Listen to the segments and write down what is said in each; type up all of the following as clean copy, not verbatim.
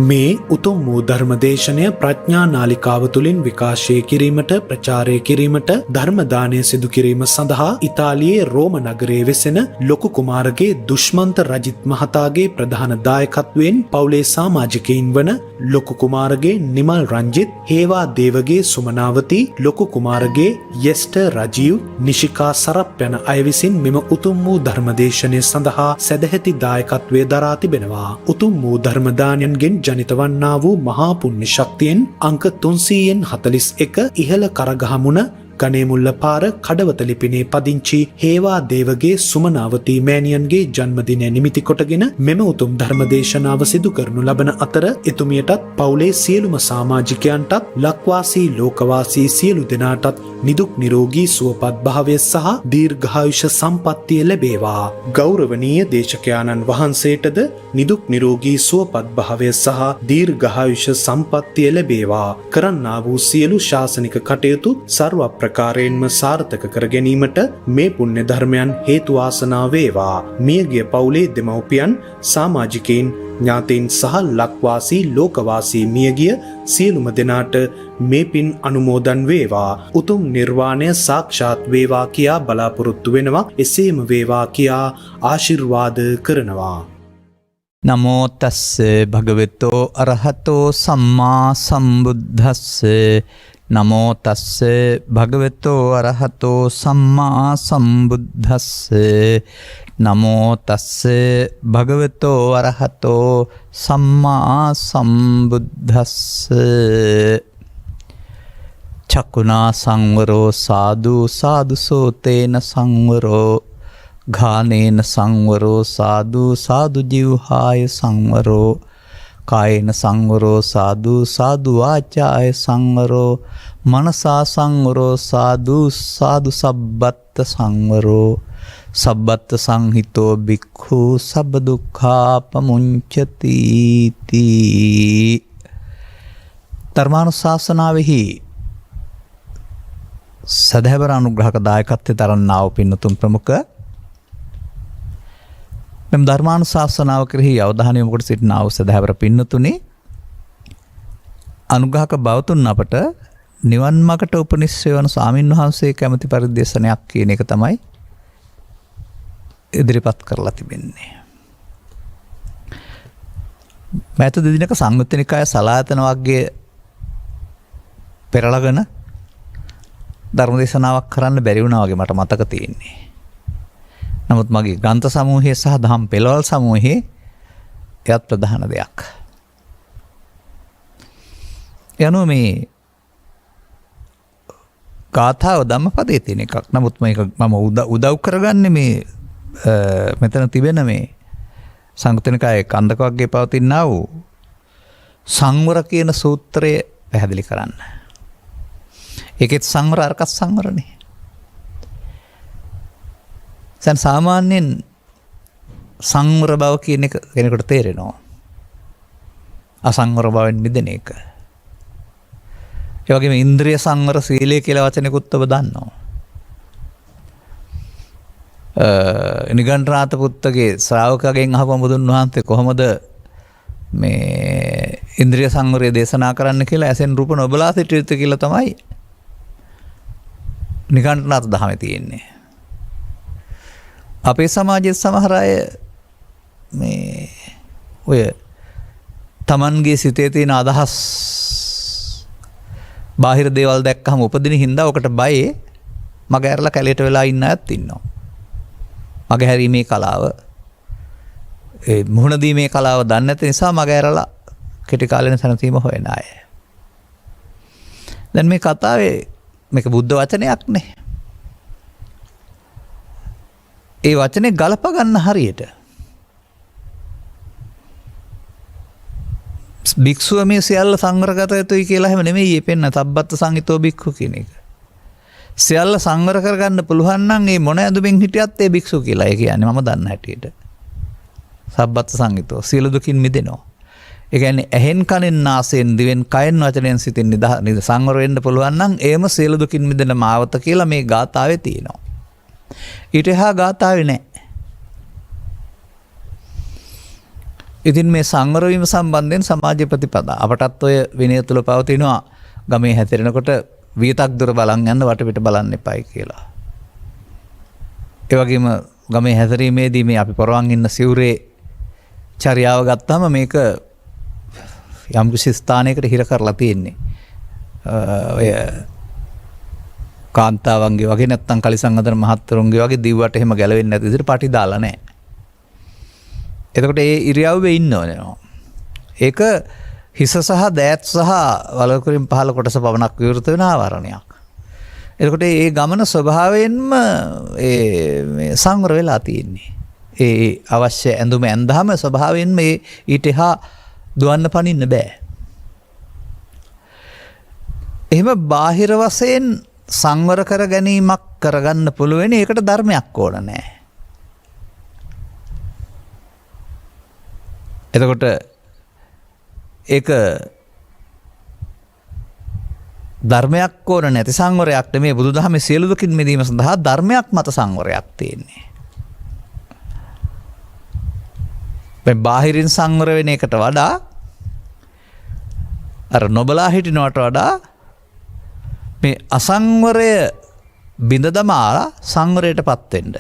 මේ උතුම් වූ ධර්මදේශනය ප්‍රඥා නාලිකාව තුළින් විකාශය කිරීමට ප්‍රචාරය කිරීමට ධර්ම දානය සිදු කිරීම සඳහා ඉතාලියේ රෝම නගරයේ වෙසෙන ලොකු කුමාරගේ දුෂ්මන්ත රජිත් මහතාගේ ප්‍රධාන දායකත්වයෙන් පවුලේ සමාජිකයින් වන ලොකු කුමාරගේ නිමල් රංජිත්, හේවා දේවගේ සුමනාවති, ලොකු කුමාරගේ යෙස්ට රජීව්, නිශිකා සරප් යන අය විසින් මෙම උතුම් වූ ධර්මදේශනය සඳහා සැදැහැති දායකත්වය දරා තිබෙනවා. උතුම් වූ ධර්මදානයන්ගෙන් ජනිත වන්නා වූ මහා පුණ්‍ය ශක්තියෙන් අංක 341 ඉහළ කරගහමුණ ගණේමුල්ල පාර කඩවත ලිපිනේ පදිංචි හේවා දේවගේ සුමනාවති මෑණියන්ගේ ජන්මදිනය නිමිති කොටගෙන මෙම උතුම් ධර්මදේශනාව සිදු කරනු ලබන අතර එතුමියටත් පවුලේ සියලුම සමාජිකයන්ටත් ලක්වාසී ලෝකවාසී සියලු දෙනාටත් නිදුක් නිරෝගී සුවපත් භාවය සහ දීර්ඝායුෂ සම්පන්නිය ලැබේවා. ගෞරවනීය දේශකයාණන් වහන්සේටද නිදුක් නිරෝගී සුවපත් භාවය සහ දීර්ඝායුෂ සම්පන්නිය ලැබේවා. කරන්නා වූ සියලු ශාසනික කටයුතු සර්ව ප්‍රකාරයෙන්ම සාර්ථක කර ගැනීමට මේ පුණ්‍ය ධර්මයන් හේතු වාසනා වේවා. මියගිය පවුලේ දෙමව්පියන්, සමාජිකයින්, ඥාතීන් සහ ලක්වාසී ලෝකවාසී මියගිය සියලුම දෙනාට මේ පින් අනුමෝදන් වේවා. උතුම් නිර්වාණය සාක්ෂාත් වේවා කියා බලාපොරොත්තු වෙනවා. එසේම වේවා කියා ආශිර්වාද කරනවා. නමෝ තස්ස භගවතෝ අරහතෝ සම්මා සම්බුද්දස්ස. නමෝ තස්ස භගවතෝ අරහතෝ සම්මා සම්බුද්දස්ස. නමෝ තස්ස භගවතෝ අරහතෝ සම්මා සම්බුද්දස්ස. චක්කුණා සංවරෝ සාදු සාදු සෝතේන සංවරෝ ඝානේන සංවරෝ සාදු සාදු ජීවහාය සංවරෝ කායේන සංවරෝ සාදු සාදු වාචාය සංවරෝ මනසා සංවරෝ සාදු සාදු සබ්බත්ත සංවරෝ සබ්බත්ත සංහිතෝ බික්ඛු සබ්බ දුක්ඛා පමුංචති තී. ධර්මානුශාසනාවෙහි සදහැවර අනුග්‍රහක දායකත්වයේ තරන්නා වූ පින්තුන් ප්‍රමුඛ මෙම ධර්මානුශාසනාව කෙරෙහි අවධානය යොමු කොට සිටිනා වූ සදහැවර පින්තුනි, අනුග්‍රහක බවතුන් අපට නිවන් මාර්ගට උපනිශ්‍රේ වන ස්වාමින් වහන්සේ කැමැති පරිදි දේශනයක් කියන එක තමයි ඉදිරිපත් කරලා තිබෙන්නේ. මෑත දෙදිනක සංයුත්ත නිකාය සලායතන වර්ගයේ පෙරළගෙන ධර්මදේශනාවක් කරන්න බැරි වුණා වගේ මට මතක තියෙන්නේ. නමුත් මගේ ග්‍රන්ථ සමූහය සහ දහම් පෙළවල් සමූහයේ එයත් ප්‍රධාන දෙයක්. යනු මේ ගාථාව ධම්මපදයේ තියෙන එකක්. නමුත් මේක මම උදව් කරගන්නේ මේ මෙතන තිබෙන මේ සංයුත්ත නිකායේ කන්දක වර්ගයේ පවතිනා වූ සංවර කියන සූත්‍රය පැහැදිලි කරන්න. ඒකෙත් සංවර අරකත් සංවරනේ. දැන් සාමාන්‍යයෙන් සංවර බව කියන එක කෙනෙකුට තේරෙනවා. අසංවර බවෙන් මිදෙන එක. ඒ වගේම ඉන්ද්‍රිය සංවර සීලය කියලා වචනකුත් ඔබ දන්නවා. නිගණ්ඨනාථ පුත්තගේ ශ්‍රාවකගෙන් අහපු බුදුන් වහන්සේ කොහොමද මේ ඉන්ද්‍රිය සංවරය දේශනා කරන්න කියලා ඇසෙන් රූප නොබලා සිටිය යුතු කියලා තමයි නිගණ්ඨනාථ දහමේ තියෙන්නේ. අපේ සමාජයේ සමහර අය මේ ඔය තමන්ගේ සිතේ තියෙන අදහස් බාහිර දේවල් දැක්කහම උපදින හින්දා ඔකට බයේ මග ඇරලා කැලේට වෙලා ඉන්න අයත් ඉන්නවා. මග හැරීමේ කලාව, ඒ මුහුණ දීමේ කලාව දන්නේ නැති නිසා මග ඇරලා කෙටි කාලෙන සැනසීම හොයන අය. දැන් මේ කතාවේ මේක බුද්ධ වචනයක් නේ. ඒ වචනේ ගලප ගන්න හරියට භික්ෂුව මේ සියල්ල සංවරගත යුතුයි කියලා හැම නෙමෙයි පෙන්න සබ්බත් සංහිතෝ භික්ඛු කියන එක. සියල්ල සංවර කරගන්න පුළුවන් නම් මේ මොන ඇඳුමින් හිටියත් ඒ භික්ෂුව කියලා. ඒ කියන්නේ මම දන්න හැටියට සබ්බත් සංහිතෝ සියලු දුකින් මිදෙනවා. ඒ කියන්නේ ඇහෙන් කනෙන් නාසයෙන් දිවෙන් කයෙන් වචනයෙන් සිතින් සංවර වෙන්න පුළුවන් නම් ඒම සියලු දුකින් මිදෙන මාවත කියලා මේ ගාථාවේ තියෙනවා. ඊට එහා ගාථාවේ නැහැ. ඉතින් මේ සංවර වීම සම්බන්ධයෙන් සමාජ ප්‍රතිපදා අපටත් ඔය විනය තුල පවතිනවා ගමේ හැසිරෙනකොට වියතක් දුර බලන් යන්න වටපිට බලන්න එපායි කියලා. ඒ වගේම ගමේ හැසිරීමේදී මේ අපි පොරවන් ඉන්න සිවුරේ චර්යාව ගත්තාම මේක යම් කිසි ස්ථානයකට හිර කරලා තියෙන්නේ. ඔය කාන්තාවන්ගේ වගේ නැත්තම් කලිසම් හදන මහත්තුරුන්ගේ වගේ දිව්වට එහෙම ගැලවෙන්නේ නැති විදිහට පටි දාලා නැහැ. එතකොට ඒ ඉරියව්වේ ඉන්න ඕනේ. ඒක හිස සහ දෑත් සහ වලකුරින් පහළ කොටස පවණක් විවෘත වෙන ආවරණයක්. එතකොට ඒ ගමන ස්වභාවයෙන්ම මේ සංවර වෙලා තියෙන්නේ. ඒ අවශ්‍ය ඇඳුම ඇඳාම ස්වභාවයෙන්ම ඊට එහා දුවන්න පනින්න බෑ. එහෙම බාහිර වශයෙන් සංවර කර ගැනීමක් කරගන්න පුළුවන් ඒකට ධර්මයක් ඕන නෑ. එතකොට ඒක ධර්මයක් ඕන නැති සංවරයක් නෙමෙයි බුදුදහමේ සියලු දුකින් මිදීම සඳහා ධර්මයක් මත සංවරයක් තියෙන්නේ. මේ බාහිරින් සංවර වෙන එකට වඩා අර නොබලා හිටිනවට වඩා මේ අසංවරය බිඳ දමාලා සංවරයටපත් වෙන්න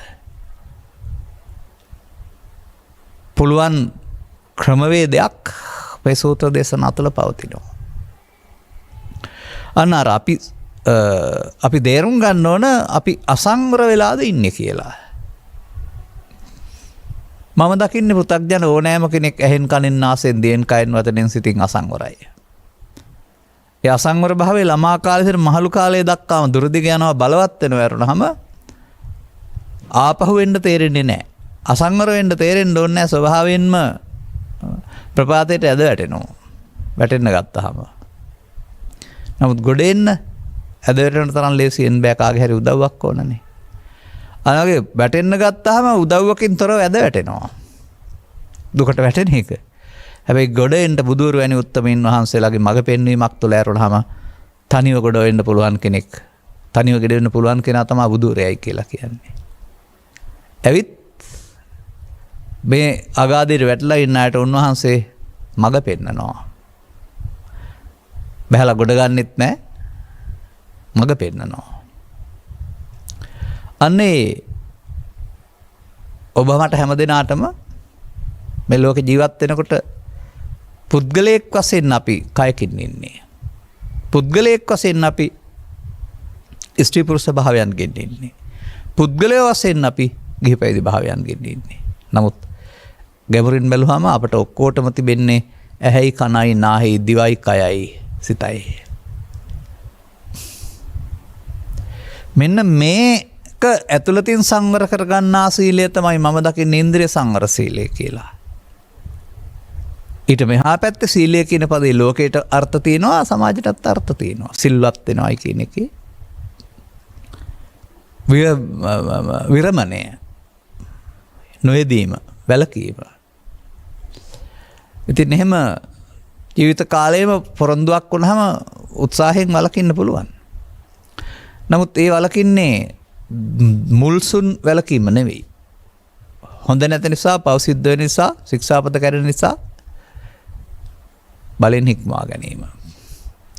පුළුවන් ක්‍රමවේදයක් මේ සූත්‍ර දේශනා තුළ පවතිනවා. අන්න අර අපි තේරුම් ගන්න ඕන අපි අසංවර වෙලාද ඉන්නේ කියලා. මම දකින්නේ පෘථග්ජන ඕනෑම කෙනෙක් ඇහෙන් කනෙන් නාසයෙන් දිවෙන් කයෙන් වචනෙන් සිතින් අසංවරයි. ඒ අසංවර භාවයේ ළමා කාලේ සිට මහලු කාලයේ දක්වාම දුරදිග යනවා බලවත් වෙනවා වරුණාම ආපහු වෙන්න තේරෙන්නේ නැහැ. අසංවර වෙන්න තේරෙන්න ඕනේ නැහැ ස්වභාවයෙන්ම ප්‍රපාතයට ඇද වැටෙනවා. වැටෙන්න ගත්තාම. නමුත් ගොඩ එන්න ඇද වැටෙන තරම් ලේසියෙන් බෑ කාගේ හරි උදව්වක් ඕනනේ. අනගේ වැටෙන්න ගත්තාම උදව්වකින් තොරව ඇද වැටෙනවා. දුකට වැටෙන එක. හැබැයි ගොඩ එන්න බුදුරු වැනි උත්තමයන් වහන්සේලාගේ මඟ පෙන්වීමක් තුළ ඇරුණාම තනිව ගොඩ වෙන්න පුළුවන් කෙනෙක්. තනිව ගෙඩ වෙන්න පුළුවන් කෙනා තමයි බුදුරයයි කියලා කියන්නේ. ඇවිත් මේ අගාධයට වැටලා ඉන්න අයට උන්වහන්සේ මඟ පෙන්නනවා. බහැලා ගොඩ ගන්නෙත් නැහැ. මඟ පෙන්නනවා. අන්නේ ඔබ මට හැම දිනාටම මේ ලෝකේ ජීවත් වෙනකොට පුද්ගලයෙක් වශයෙන් අපි කයකින් ඉන්නේ. පුද්ගලයෙක් වශයෙන් අපි ස්ත්‍රී පුරුෂ භාවයන්ගෙන් ඉන්නේ. පුද්ගලයා වශයෙන් අපි ගිහි පැවිදි භාවයන්ගෙන් ඉන්නේ. නමුත් ගැඹුරින් බැලුවාම අපට ඔක්කොටම තිබෙන්නේ ඇහැයි කනයි නාහයි දිවයි කයයි සිතයි. මෙන්න මේක ඇතුළතින් සංවර කරගන්නා සීලය තමයි මම දකින්නේ ඉන්ද්‍රිය සංවර සීලය කියලා. ඊට මෙහා පැත්තේ සීලය කියන පදේ ලෝකයට අර්ථ තියෙනවා සමාජයටත් අර්ථ තියෙනවා. සිල්වත් වෙනවයි කියන එකේ විරමණය නොයදීම වැළකීම. ඉතින් එහෙම ජීවිත කාලයේම පොරොන්දුවක් වුණාම උත්සාහයෙන් වළකින්න පුළුවන්. නමුත් ඒ වළකින්නේ මුල්සුන් වැළකීම නෙවෙයි. හොඳ නැති නිසා, පව් සිද්ධ වෙන නිසා, ශික්ෂාපද කැඩෙන නිසා බලෙන් හික්මවා ගැනීම.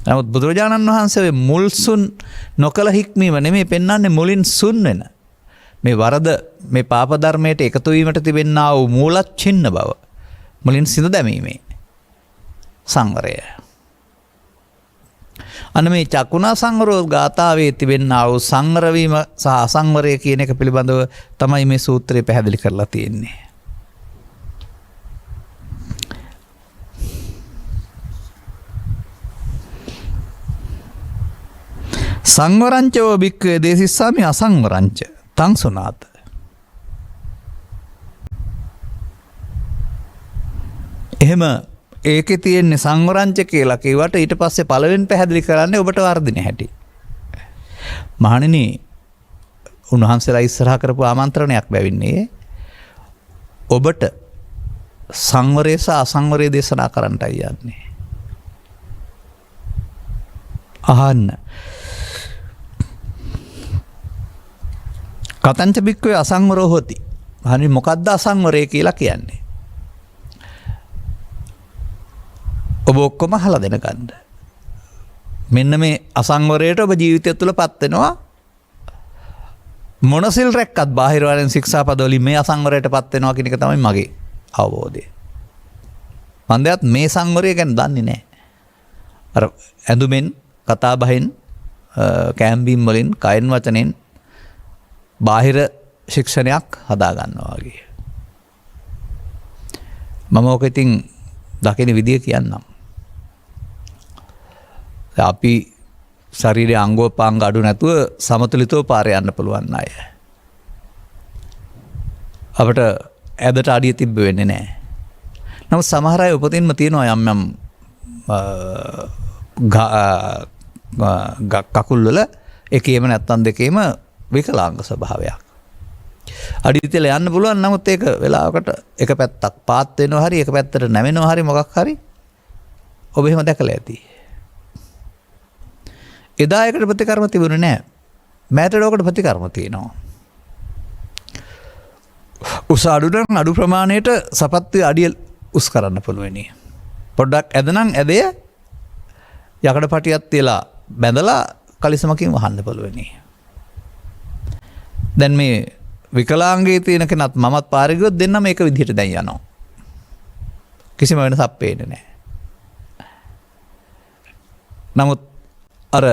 නමුත් බුදුරජාණන් වහන්සේ මුල්සුන් නොකල හික්මීම නෙමෙයි පෙන්වන්නේ මුලින් සුන් වෙන. මේ වරද මේ පාප ධර්මයට එකතු වීමට තිබෙනා වූ මූලච්ඡින්න බව මුලින් සිඳ දැමීමේ සංවරය. අන්න මේ චක්කුණා සංවරෝ ගාථාවේ තිබෙනා වූ සංවර වීම සහ අසංවරය කියන එක පිළිබඳව තමයි මේ සූත්‍රය පැහැදිලි කරලා තියෙන්නේ. සංවරංචෝ භික්ඛවේ දේසිස්සාමි අසංවරංච තං සුනාත. එහෙම ඒකේ තියෙන්නේ සංවරංච කියලා කිව්වට ඊට පස්සේ පළවෙනි පැහැදිලි කරන්නේ ඔබට වර්ධින හැටි. මහණෙනි උන්වහන්සේලා ඉස්සරහා කරපු ආමන්ත්‍රණයක් බැවින්නේ ඔබට සංවරය සහ අසංවරය දේශනා කරන්නටයි යන්නේ. අහන්න. කතංච භික්ඛවේ අසංවරෝ හොති. මහණෙනි මොකද්ද අසංවරය කියලා කියන්නේ? ඔබ ඔක්කොම අහලා දැනගන්න. මෙන්න මේ අසංවරයට ඔබ ජීවිතය තුළ පත් වෙනවා. මොන සිල් රැක්කත් බාහිර වලින් ශික්ෂාපද වලින් මේ අසංවරයට පත් වෙනවා කියන එක තමයි මගේ අවබෝධය. මන්දයත් මේ සංවරය ගැන දන්නේ නැහැ. අර ඇඳුමෙන්, කතා බහෙන්, කෑම්බීම් වලින්, කයින් වචනෙන් බාහිර ශික්ෂණයක් හදා ගන්නවා වගේ. මම ඔක ඉතින් දකින විදිය කියන්නම්. අපි ශරීරයේ අංගෝපාංග අඩු නැතුව සමතුලිතව පාරේ යන්න පුළුවන් අය. අපිට ඇදට අඩිය තිබ්බ වෙන්නේ නැහැ. නමුත් සමහර අය උපතින්ම තියෙනවා යම් යම් කකුල් වල එකේම නැත්තම් දෙකේම විකලාංග ස්වභාවයක්. අඩිය තියලා යන්න පුළුවන්. නමුත් ඒක වෙලාවකට එක පැත්තක් පාත් වෙනවා හරි එක පැත්තට නැවෙනවා හරි මොකක් හරි ඔබ එහෙම දැකලා ඇති. එදා ඒකට ප්‍රතිකර්ම තිබුණේ නැහැ. මෑතට ඔකට ප්‍රතිකර්ම තියෙනවා. උස අඩු නම් අඩු ප්‍රමාණයට සපත්තුවේ අඩිය උස් කරන්න පුළුවනි. පොඩ්ඩක් ඇදනම් ඇදේ යකඩ පටියක් තියලා බැඳලා කලිසමකින් වහන්න පුළුවනි. දැන් මේ විකලාංගයේ තියෙන කෙනත් මමත් පාරේ ගියොත් දෙන්නම එක විදිහට දැන් යනවා. කිසිම වෙනසක් පේන්නේ නැහැ. නමුත් අර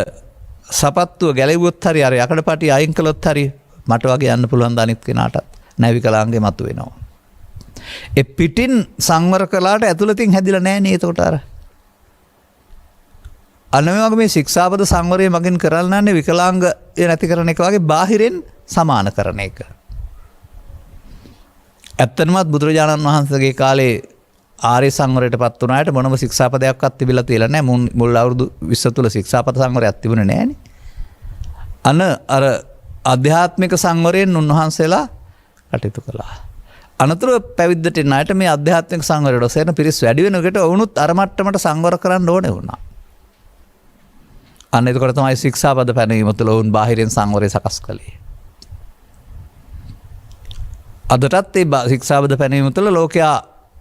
සපත්තුව ගැලෙව්වොත් හරි අර යකඩ පටිය අයින් කළොත් හරි මට වගේ යන්න පුළුවන් ද අනිත් කෙනාටත් නෑ විකලාංගේ මතු වෙනවා. ඒ පිටින් සංවර කළාට ඇතුළතින් හැදිලා නැහැ නේ. එතකොට අර අනම වගේ මේ ශික්ෂාපද සංවරය මගින් කරන්නන්නේ විකලාංගය නැති කරන එක වගේ බාහිරෙන් සමාන කරන එක. ඇත්තටමත් බුදුරජාණන් වහන්සේගේ කාලේ ආර්ය සංවරයට පත් වුණාට මොනම ශික්ෂාපදයක්වත් තිබිලා තියලා නැහැ. මුල් අවුරුදු 20 තුල ශික්ෂාපද සංවරයක් තිබුණේ නැහනේ. අර ආධ්‍යාත්මික සංවරයෙන් උන්වහන්සේලා කටයුතු කළා. අනතුරු පැවිද්දට එන අයට මේ ආධ්‍යාත්මික සංවරයට ඔසේන පිරිස් වැඩි වෙනකොට වුණුත් අර මට්ටමට සංවර කරන්න ඕනේ වුණා. අන්න එතකොට තමයි ශික්ෂාපද පැනවීම තුළ වුන් බාහිරින් සංවරය සකස් කළේ. අදටත් ඒ ශික්ෂාපද පැනවීම තුළ ලෝකයා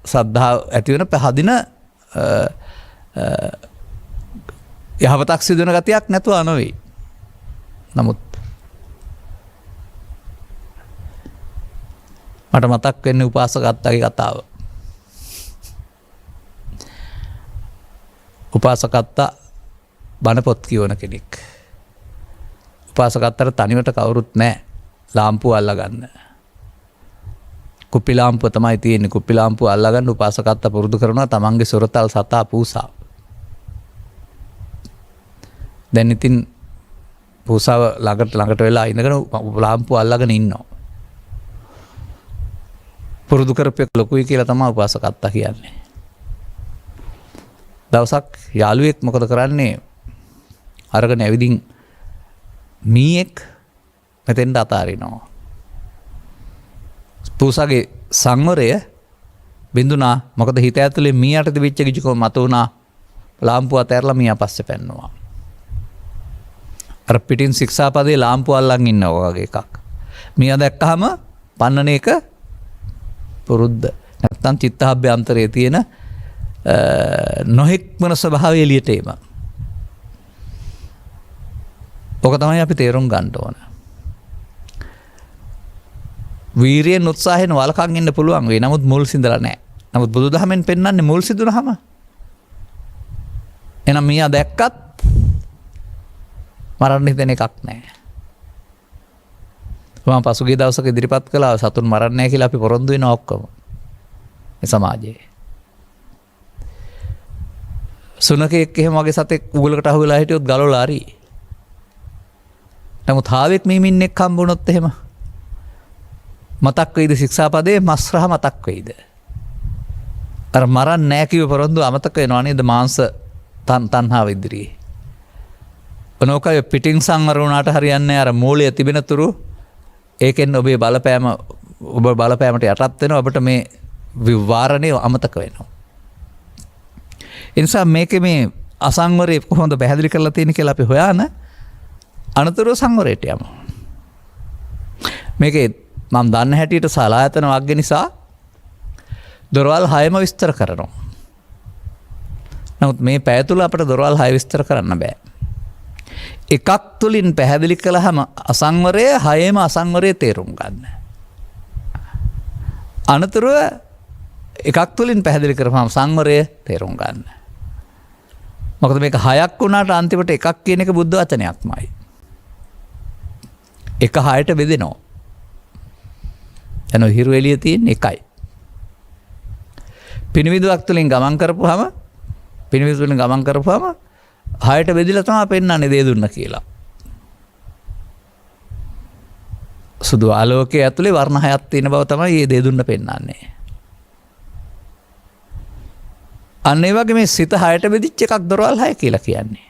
සද්ධාව ඇතිවන පැහදින යහපතක් සිදුවන ගතියක් නැතුව නොවේ. නමුත් මට මතක් වෙන්නේ උපාසකත්තගේ කතාව. උපාසකත්තා බණ පොත් කියවන කෙනෙක්. උපාසකත්තට තනිවට කවුරුත් නැහැ ලාම්පුව අල්ලගන්න. කුප්පි ලාම්පුව තමයි තියෙන්නේ. කුප්පි ලාම්පුව අල්ලගන්න උපාසකත්තා පුරුදු කරනවා තමන්ගේ සොරතල් සතා පූසා. දැන් ඉතින් පූසාව ළඟට වෙලා ඉඳගෙන ලාම්පුව අල්ලගෙන ඉන්නවා. පුරුදු කරපෙක් ලොකුයි කියලා තමයි උපාසකත්තා කියන්නේ. දවසක් යාළුවෙක් මොකද කරන්නේ? අරගෙන ඇවිදින් මීයෙක් මෙතෙන්ට අතාරිනවා. පූසාගේ සංවරය බින්දුනා. මොකද හිත ඇතුලේ මීයට තිබිච්ච කිචුකම මත උනා. ලාම්පුව අතහැරලා මීයා පස්සේ පැන්නවා. අර පිටින් ශික්ෂාපදේ ලාම්පුව අල්ලන් ඉන්නවා වගේ එකක්. මීයා දැක්කහම පන්නන එක පුරුද්ද. නැත්තම් චිත්තාභ්‍යන්තරයේ තියෙන නොහික්මන ස්වභාවය එළියට එීම. ඔක තමයි අපි තේරුම් ගන්න ඕන. වීරියෙන් උත්සාහයෙන් වලකන් ඉන්න පුළුවන් වෙයි. නමුත් මුල් සිඳලා නැහැ. නමුත් බුදුදහමෙන් පෙන්වන්නේ මුල් සිදුනහම. එහෙනම් මියා දැක්කත් මරන්න හිතෙන එකක් නැහැ. මම පසුගිය දවසක ඉදිරිපත් කළා සතුන් මරන්නේ නැහැ කියලා අපි පොරොන්දු වෙනවා ඔක්කොම. මේ සමාජයේ. සුනකෙක් එහෙම වගේ සතෙක් උගලකට අහු වෙලා හිටියොත් ගලවලා හරි. නමුත් හාවෙක් මීමින්නෙක් හම්බුනොත් එහෙම මතක් වෙයිද ශික්ෂාපදේ මස්රහ මතක් වෙයිද? අර මරන්නේ නැහැ කිව්ව පොරොන්දු අමතක වෙනවා නේද මාංශ තණ්හාව ඉදිරියේ. ඔනෝකය පිටින් සංවර වුණාට හරියන්නේ අර මූලය තිබෙන තුරු ඒකෙන් ඔබේ බලපෑම ඔබ බලපෑමට යටත් වෙනවා. ඔබට මේ විවාරණය අමතක වෙනවා. ඒ නිසා මේකේ මේ අසංවරය කොහොමද පැහැදිලි කරලා තියෙන්නේ කියලා අපි හොයාන අනතුරු සංවරයට යමු. මේකේ මම දන්න හැටියට සලායතන වර්ග නිසා දොරවල් 6ම විස්තර කරනවා. නමුත් මේ පැය තුල අපිට දොරවල් 6 විස්තර කරන්න බෑ. එකක් තුලින් පැහැදිලි කළාම අසංවරය 6ේම අසංවරය තේරුම් ගන්න. අනතුරුව එකක් තුලින් පැහැදිලි කරපුවාම සංවරය තේරුම් ගන්න. මොකද මේක 6ක් වුණාට අන්තිමට එකක් කියන එක බුද්ධ වචනයක්මයි. එක 6ට බෙදෙනවා. එන හිරු එළිය තියෙන එකයි. පිනිවිදුවක් තුලින් ගමන් කරපුවාම 6ට බෙදලා තමයි පෙන්වන්නේ දේ දුන්න කියලා. සුදු ආලෝකයේ ඇතුලේ වර්ණ 6ක් තියෙන බව තමයි මේ දේ දුන්න පෙන්වන්නේ. අන්න ඒ වගේ මේ සිත 6ට බෙදිච්ච එකක් දොරවල් 6 කියලා කියන්නේ.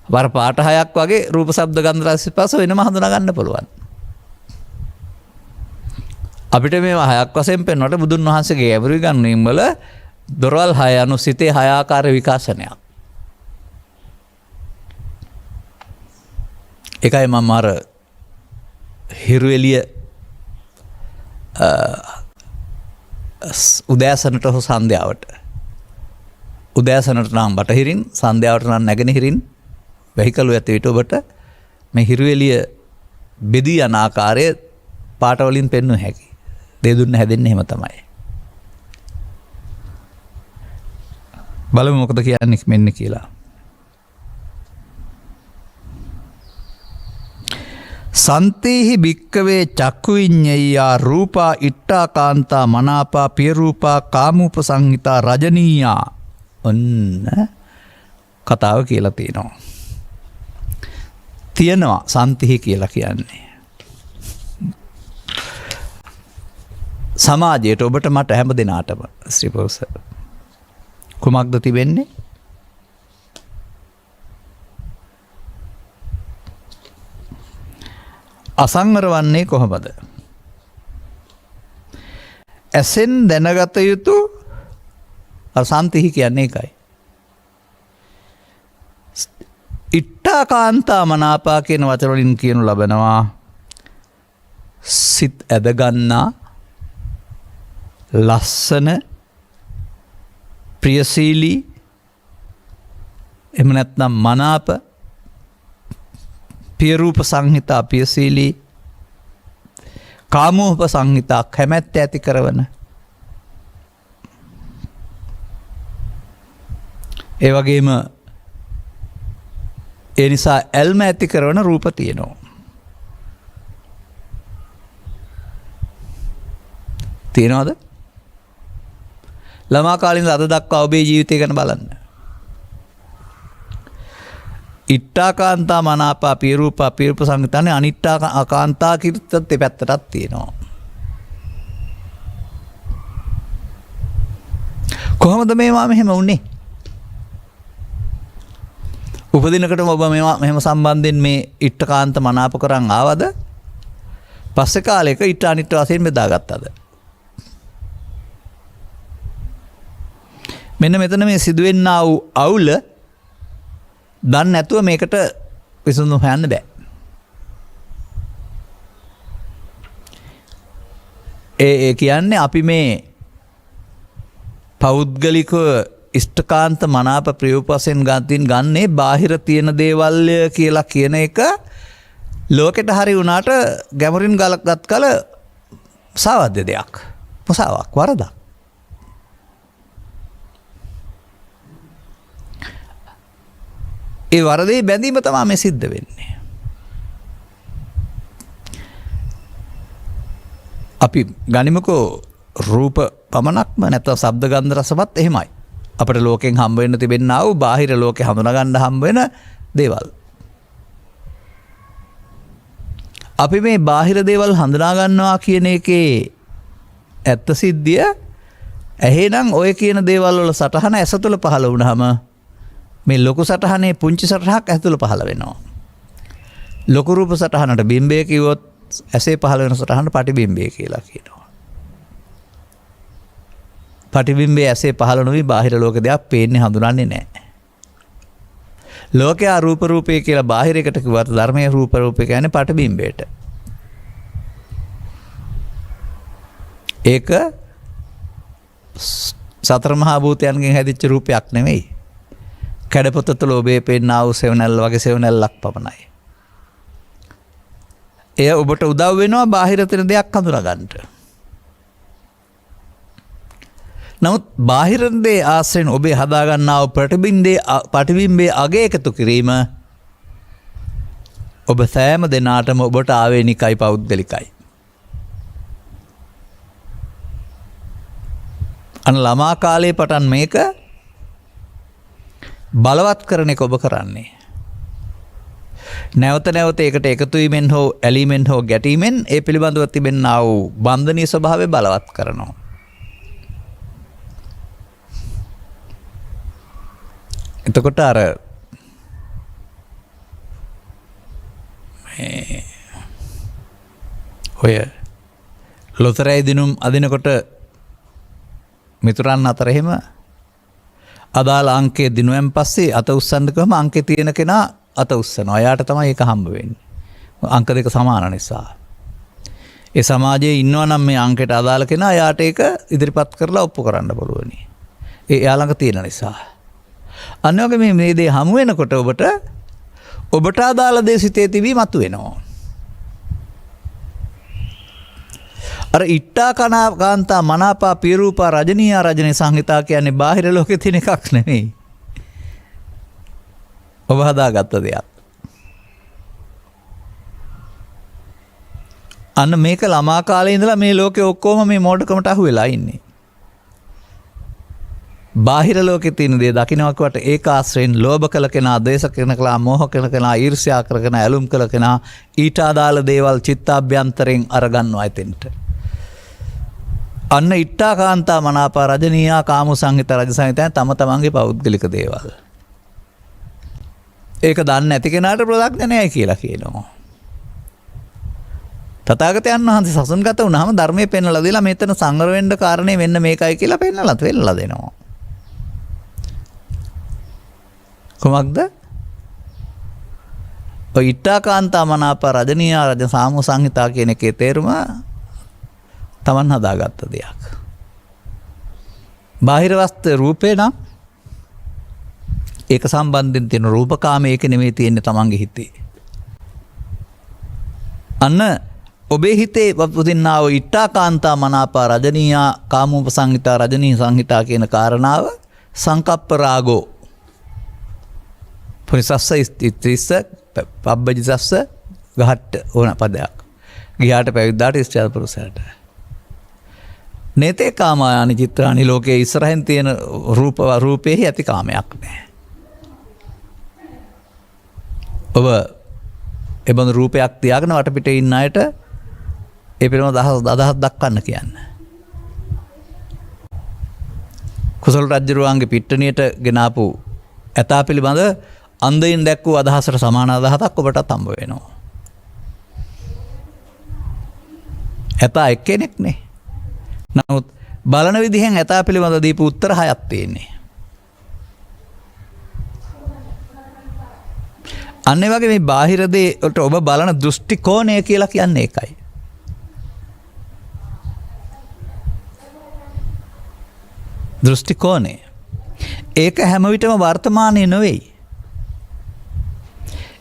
වර පාට 6ක් වගේ රූප ශබ්ද ගන්ධ රස ස්පර්ශ වෙනම හඳුනා ගන්න පුළුවන්. අපිට මේවා 6ක් වශයෙන් පෙන්වනකොට බුදුන් වහන්සේගේ ඇවුරු ගන්නීම් වල දොරවල් 6 අනු සිතේ 6 ආකාර විකාශනයක්. එකයි මම අර හිරු එළිය උදෑසනට හෝ සන්ධ්‍යාවට උදෑසනට නම් බටහිරින් සන්ධ්‍යාවට නම් නැගෙනහිරින් වෙහිකලු ඇති විට ඔබට මේ හිරු එළිය බෙදී යන ආකාරය පාට වලින් පෙන්වන්න හැකි. දේ දුන්න හැදෙන්නේ එහෙම තමයි. බලමු මොකද කියන්නේ මෙන්න කියලා. සන්තේහි භික්කවේ චක්කු විඤ්ඤයා රූපා ඉට්ඨාකාන්තා මනාපා පිය රූපා කාමූපසංහිතා රජනීයා ඔන්න කතාව කියලා තියෙනවා සන්තේහි කියලා කියන්නේ සමාජයට ඔබට මට හැම දිනාටම ශ්‍රීපෞස කුමක්ද තිබෙන්නේ අසංවර වන්නේ කොහොමද? ඇසෙන් දැනගත යුතු අසන්තිහි කියන්නේ ඒකයි. ඉට්ඨාකාන්තා මනාපා කියන වචන වලින් කියනු ලබනවා සිත් ඇදගන්නා ලස්සන ප්‍රියශීලී එහෙම නැත්නම් මනාප පිය රූප සංහිතා පියශීලී කාමෝප සංහිතා කැමැත්ත ඇති කරවන ඒ වගේම ඒ නිසා ඇල්ම ඇති කරන රූප තියෙනවා. තියෙනවද? ළමා කාලේ ඉඳලා අද දක්වා ඔබේ ජීවිතය ගැන බලන්න. ඉට්ඨාකාන්තා මනාපා පිය රූපා පිය රූප සංහිතානේ අනිට්ඨාකාන්තා කිරිතත් දෙපැත්තටත් තියෙනවා. කොහොමද මේවා මෙහෙම වුනේ? උපදිනකටම ඔබ මේවා මෙහෙම සම්බන්ධයෙන් මේ ඉට්ඨකාන්ත මනාප කරන් ආවද? පස්සේ කාලයක ඉට්ඨ අනිට්ඨ වශයෙන් බෙදාගත්තද? මෙන්න මෙතන මේ සිදුවෙන්නා වූ අවුල දන්නේ නැතුව මේකට විසඳුම් හොයන්න බෑ. ඒ කියන්නේ අපි මේ පෞද්ගලිකව ඉෂ්ඨකාන්ත මනාප ප්‍රයෝපසෙන් ගන්නේ බාහිර තියෙන දේවල් කියලා කියන එක ලෝකෙට හරි වුණාට ගැඹුරින් ගලගත් කල සාවද්‍ය දෙයක්. මුසාවක් වරදක්. ඒ වරදේ බැඳීම තමයි මේ සිද්ධ වෙන්නේ. අපි ගනිමුකෝ රූප පමණක්ම නැත්නම් ශබ්ද ගන්ධ රසවත් එහෙමයි. අපිට ලෝකෙන් හම්බ වෙන්න තිබෙනා වූ බාහිර ලෝකේ හඳුනා ගන්න හම්බ වෙන දේවල්. අපි මේ බාහිර දේවල් හඳුනා ගන්නවා කියන එකේ ඇත්ත සිද්ධිය එහෙනම් ඔය කියන දේවල් වල සටහන ඇස තුළ පහළ වුණාම මේ ලොකු සටහනේ පුංචි සටහනක් ඇස තුළ පහළ වෙනවා. ලොකු රූප සටහනට බිම්බය කිව්වොත් ඇසේ පහළ වෙන සටහනට පටිබිම්බය කියලා කියනවා. පටිබිම්බය ඇසේ පහළ නොවි බාහිර ලෝක දෙයක් පේන්නේ හඳුනන්නේ නැහැ. ලෝකයා රූප රූපේ කියලා බාහිරයකට කිව්වත් ධර්මයේ රූප රූපේ කියන්නේ පටිබිම්බයට. ඒක සතර මහා භූතයන්ගෙන් හැදිච්ච රූපයක් නෙවෙයි. කැඩපොත තුළ ඔබේ පෙන්නා වූ සෙවණැල්ල වගේ සෙවණැල්ලක් පමණයි. එය ඔබට උදව් වෙනවා බාහිර තියෙන දෙයක් හඳුනාගන්න. නමුත් බාහිර දේ ආශ්‍රයෙන් ඔබේ හදාගන්නා වූ ප්‍රතිබිම්බයේ අගය එකතු කිරීම ඔබ සෑම දෙනාටම ඔබට ආවේනිකයි පෞද්ගලිකයි. අන්න ළමා කාලේ පටන් මේක බලවත් කරන එක ඔබ කරන්නේ. නැවත නැවත ඒකට එකතු වීමෙන් හෝ ඇලීමෙන් හෝ ගැටීමෙන් ඒ පිළිබඳව තිබෙනා වූ බන්ධනීය ස්වභාවය බලවත් කරනවා. එතකොට අර ඔය ලොතරැයි දිනුම් අදිනකොට මිතුරන් අතර එහෙම අදාළ අංකයේ දිනුවෙන් පස්සේ අත උස්සන්න ගියාම අංකේ තියෙන කෙනා අත උස්සනවා. එයාට තමයි ඒක හම්බ වෙන්නේ. අංක දෙක සමාන නිසා. ඒ සමාජයේ ඉන්නවා නම් මේ අංකයට අදාළ කෙනා එයාට ඒක ඉදිරිපත් කරලා ඔප්පු කරන්න පුළුවනි. එයා ළඟ තියෙන නිසා. අන්න වගේ මේ දේ හමු වෙනකොට ඔබට අදාළ දේ සිතේ තිබී මතුවෙනවා. අර ඉට්ටා කාන්තා මනාපා පියරූපා රජනීයා රජනී සංහිතා කියන්නේ බාහිර ලෝකේ තියෙන එකක් නෙමෙයි. ඔබ හදාගත්ත දෙයක්. අන්න මේක ළමා කාලේ ඉඳලා මේ ලෝකේ ඔක්කොම මේ මෝඩකමට අහු වෙලා ඉන්නේ. බාහිර ලෝකේ තියෙන දේ දකින්නකොට ඒක ආශ්‍රයෙන් ලෝභ කළ කෙනා, ද්වේෂ කරන කෙනා, මෝහ කරන කෙනා, ඊර්ෂ්‍යා කරන කෙනා, ඇලුම් කළ කෙනා ඊට අදාළ දේවල් චිත්තාභ්‍යන්තරයෙන් අරගන්නවා එතෙන්ට. අන්න ඉට්ටා කාන්තා මනාපා රජනීයා කාම සංහිත රජ සංහිතයන් තම තමන්ගේ පෞද්ගලික දේවල්. ඒක දන්නේ නැති කෙනාට ප්‍රඥා නැහැ කියලා කියනවා. තථාගතයන් වහන්සේ සසුන්ගත වුණාම ධර්මයේ පෙන්වලා දීලා මෙතන සංවර වෙන්න කාරණේ මෙන්න මේකයි කියලා පෙන්වලා දෙනවා. කොමක්ද? ඔය ඉට්ටා කාන්තා මනාපා රජනීයා රජ සාම සංහිතා කියන එකේ තේරුම තමන් හදාගත්ත දෙයක්. බාහිර වස්තු රූපේ නම් ඒක සම්බන්ධයෙන් තියෙන රූපකාමයේ ඒක නෙමෙයි තියෙන්නේ තමන්ගේ හිතේ. අන්න ඔබේ හිතේ වපුදින්නා වූ ඉට්ටා කාන්තා මනාපා රජනීයා කාමෝපසංහිතා රජනී සංහිතා කියන කාරණාව සංකප්ප රාගෝ පුරිසස්ස ඉස්තිස්ස පබ්බජිසස්ස ගහට්ට ඕන පදයක්. ගියාට පැවිද්දාට ඉස්චාර පුරුෂයාට. නේතේ කාමායනි චිත්‍රානි ලෝකයේ ඉස්සරහින් තියෙන රූපේ ඇති කාමයක් නැහැ. ඔබ එබඳු රූපයක් තියාගෙන වටපිටේ ඉන්න අයට ඒ පිළිබඳව අදහස් දක්වන්න කියන්න. කුසල රජුරුවන්ගේ පිට්ටනියට ගෙනාපු ඇතා පිළිබඳ අන්දයින් දැක්වූ අදහසට සමාන අදහසක් ඔබටත් හම්බ වෙනවා. ඇතා එක්කෙනෙක් නේ. නමුත් බලන විදිහෙන් ඇතා පිළිබඳ දීපු උත්තර හයක් තියෙන්නේ. අන්න ඒ වගේ මේ බාහිර දේ වලට ඔබ බලන දෘෂ්ටි කෝණය කියලා කියන්නේ ඒකයි. දෘෂ්ටි කෝණය. ඒක හැම විටම වර්තමානයේ නෙවෙයි.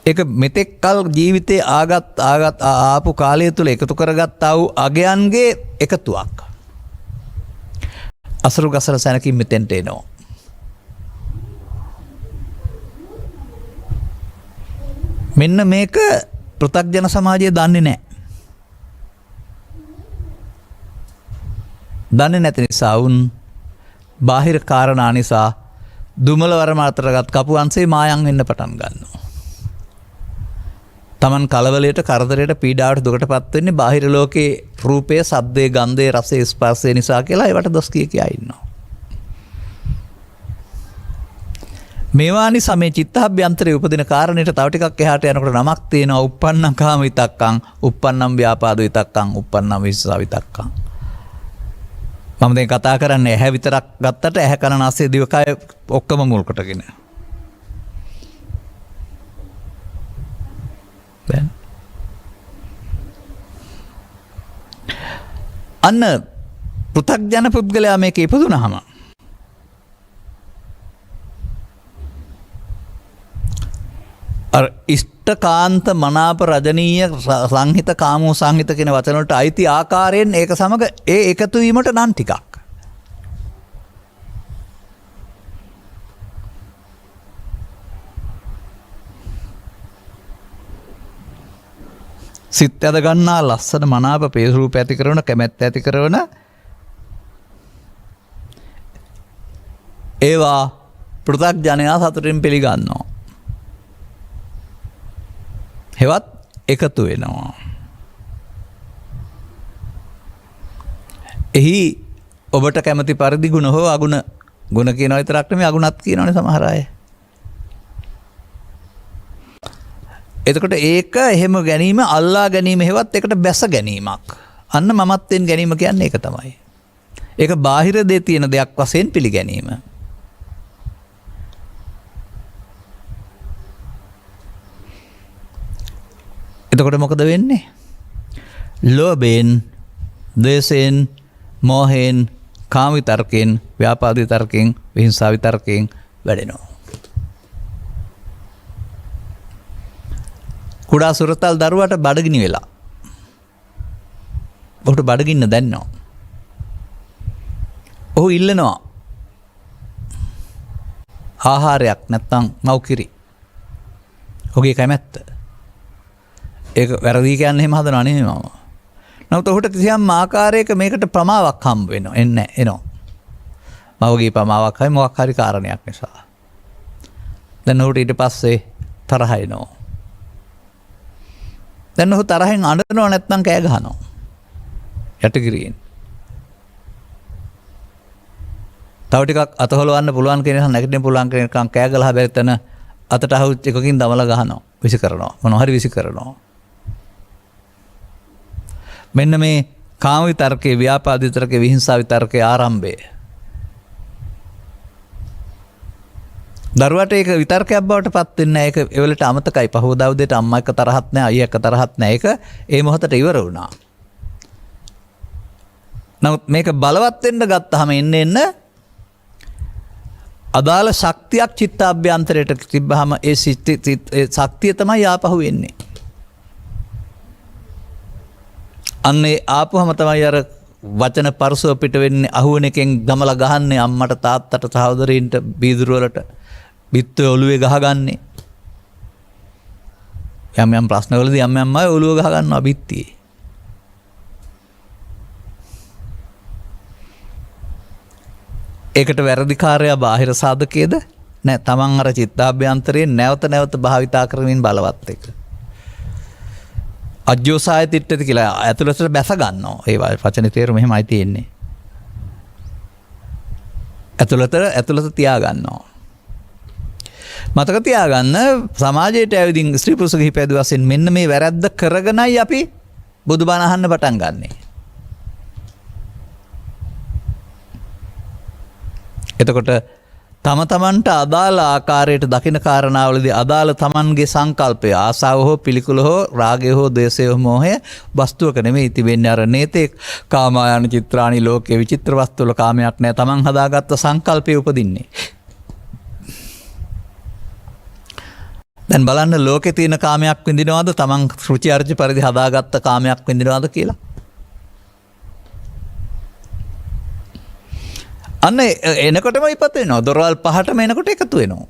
ඒක මෙතෙක් කල ජීවිතේ ආපු කාලය තුල එකතු කරගත්තා වූ අගයන්ගේ එකතුවක්. අසරු ගසර සැනකින් මෙතෙන්ට එනවා. මෙන්න මේක පෘථග්ජන සමාජය දන්නේ නැහැ. දන්නේ නැති නිසා වුන් බාහිර කාරණා නිසා දුමල වරම අතරගත් කපුවන්සේ මායම් වෙන්න පටන් ගන්නවා. තමන් කලබලයට, කරදරයට, පීඩාවට, දුකටපත් වෙන්නේ බාහිර ලෝකේ රූපය, ශබ්දය, ගන්ධය, රසය, ස්පර්ශය නිසා කියලා ඒවට දොස් කියා ඉන්නවා. මේවා නිසා මේ චිත්තාභ්‍යන්තරයේ උපදින කාරණේට තව ටිකක් එහාට යනකොට නමක් තියෙනවා uppannam kama vitakkam, uppannam vyapada vitakkam, uppannam vissava vitakkam. මම දැන් කතා කරන්නේ ඇහැ විතරක් ගත්තට ඇහැ කන නාසය දිවකය ඔක්කොම මුල් කොටගෙන. දැන් අන්න පෘථග්ජන පුද්ගලයා මේක ඉපදුනහම අර ඉෂ්ඨකාන්ත මනාප රජනීය සංහිත කාමෝ සංහිත කියන වචන වලට අයිති ආකාරයෙන් ඒක සමග ඒ එකතු වීමට නම් ටිකක්. සිත් ඇද ගන්නා ලස්සන මනාප පේසරූප ඇති කරන කැමැත්ත ඇති කරන ඒවා පෘථග්ජනයා සතුටින් පිළිගන්නවා. හෙවත් එකතු වෙනවා. එහි ඔබට කැමති පරිදි ගුණ හෝ අගුණ ගුණ කියනවා විතරක් නෙමෙයි අගුණත් කියනවනේ සමහර අය. එතකොට ඒක එහෙම ගැනීම අල්ලා ගැනීම හෙවත් ඒකට බැස ගැනීමක්. අන්න මමත්වෙන් ගැනීම කියන්නේ ඒක තමයි. ඒක බාහිර දේ තියෙන දෙයක් වශයෙන් පිළිගැනීම. එතකොට මොකද වෙන්නේ? ලෝභයෙන්, ද්වේෂයෙන්, මෝහයෙන්, කාම විතර්කයෙන්, ව්‍යාපාද විතර්කයෙන්, විහිංසා විතර්කයෙන් වැඩෙනවා. කුඩා සුරතල් දරුවට බඩගිනි වෙලා. ඔහුට බඩගින්න දැනෙනවා. ඔහු ඉල්ලනවා ආහාරයක් නැත්තම් මව්කිරි. ඔහුගේ කැමැත්ත. ඒක වැරදි කියන්නේ එහෙම හදනව නෙමෙයි මම. නමුත් ඔහුට කිසියම් ආකාරයක මේකට ප්‍රමාවක් හම්බ වෙනවා. එනවා. මවගේ ප්‍රමාවක් හරි මොකක් හරි කාරණයක් නිසා. දැන් ඔහුට ඊට පස්සේ තරහ එනවා. දැන් ඔහු තරහෙන් අඬනවා නැත්නම් කෑ ගහනවා. යටිගිරියෙන්. තව ටිකක් අතහොලවන්න පුළුවන් කෙනෙක් නැගිටින්න පුළුවන් කෙනෙක් කෑ ගහලා බැරි තැන අතට අහුවෙච්ච එකකින් දමලා ගහනවා. විසි කරනවා. මොනවා හරි විසි කරනවා. මෙන්න මේ කාම විතර්කයේ, ව්‍යාපාද විතර්කයේ, විහිංසා විතර්කයේ ආරම්භය. දරුවට ඒක විතර්කයක් බවට පත් වෙන්නේ නැහැ. ඒක ඒවලට අමතකයි. පහවදා උදේට අම්මා එක්ක තරහක් නැහැ, අයියා එක්ක තරහක් නැහැ. ඒක ඒ මොහොතට ඉවර වුණා. නමුත් මේක බලවත් වෙන්න ගත්තාම එන්න අදාළ ශක්තියක් චිත්තාභ්‍යන්තරයට තිබ්බහම ඒ ශක්තිය තමයි ආපහු එන්නේ. අන්නේ ආපුවම තමයි අර වචන පරසව පිට වෙන්නේ, අහුවෙන එකෙන් දමලා ගහන්නේ අම්මට, තාත්තට, සහෝදරයින්ට, බීදුරු වලට, බිත්තුවේ ඔළුවේ ගහගන්නේ. යම් ප්‍රශ්නවලදී අම්මයි ඔළුව ගහ ගන්නවා බිත්තියේ. ඒකට වැරදිකාරයා බාහිර සාධකයේද? නෑ, තමන් අර චිත්තාභ්‍යන්තරයෙන් නැවත නැවත භාවිතා කරමින් බලවත් එක. අජ්ජෝසාය තිට්ඨති කියලා ඇතුළතට බැස ගන්නවා. ඒ වචනේ තේරුම එහෙමයි තියෙන්නේ. ඇතුළත තියා ගන්නවා. මතක තියාගන්න, සමාජයට ඇවිදින් ස්ත්‍රී පුරුෂ කිහිපයද වශයෙන් මෙන්න මේ වැරද්ද කරගෙනයි අපි බුදුබණ අහන්න පටන් ගන්නෙ. එතකොට තම තමන්ට අදාළ ආකාරයට දකින කාරණාවලදී අදාළ තමන්ගේ සංකල්පය, ආසාව හෝ පිළිකුල හෝ රාගය හෝ ද්වේෂය හෝ මොහය වස්තුවක නෙමෙයි තිබෙන්නේ. අර නේතේ කාමායන චිත්‍රාණි ලෝකයේ විචිත්‍ර වස්තුවල කාමයක් නැහැ. තමන් හදාගත්ත සංකල්පය උපදින්නේ. දැන් බලන්න ලෝකේ තියෙන කාමයක් විඳිනවද? තමන් රුචි අරුචි පරිදි හදාගත්ත කාමයක් විඳිනවද කියලා? අන්න එනකොටම ඉපත් වෙනවා. දොරවල් පහටම එනකොට එකතු වෙනවා.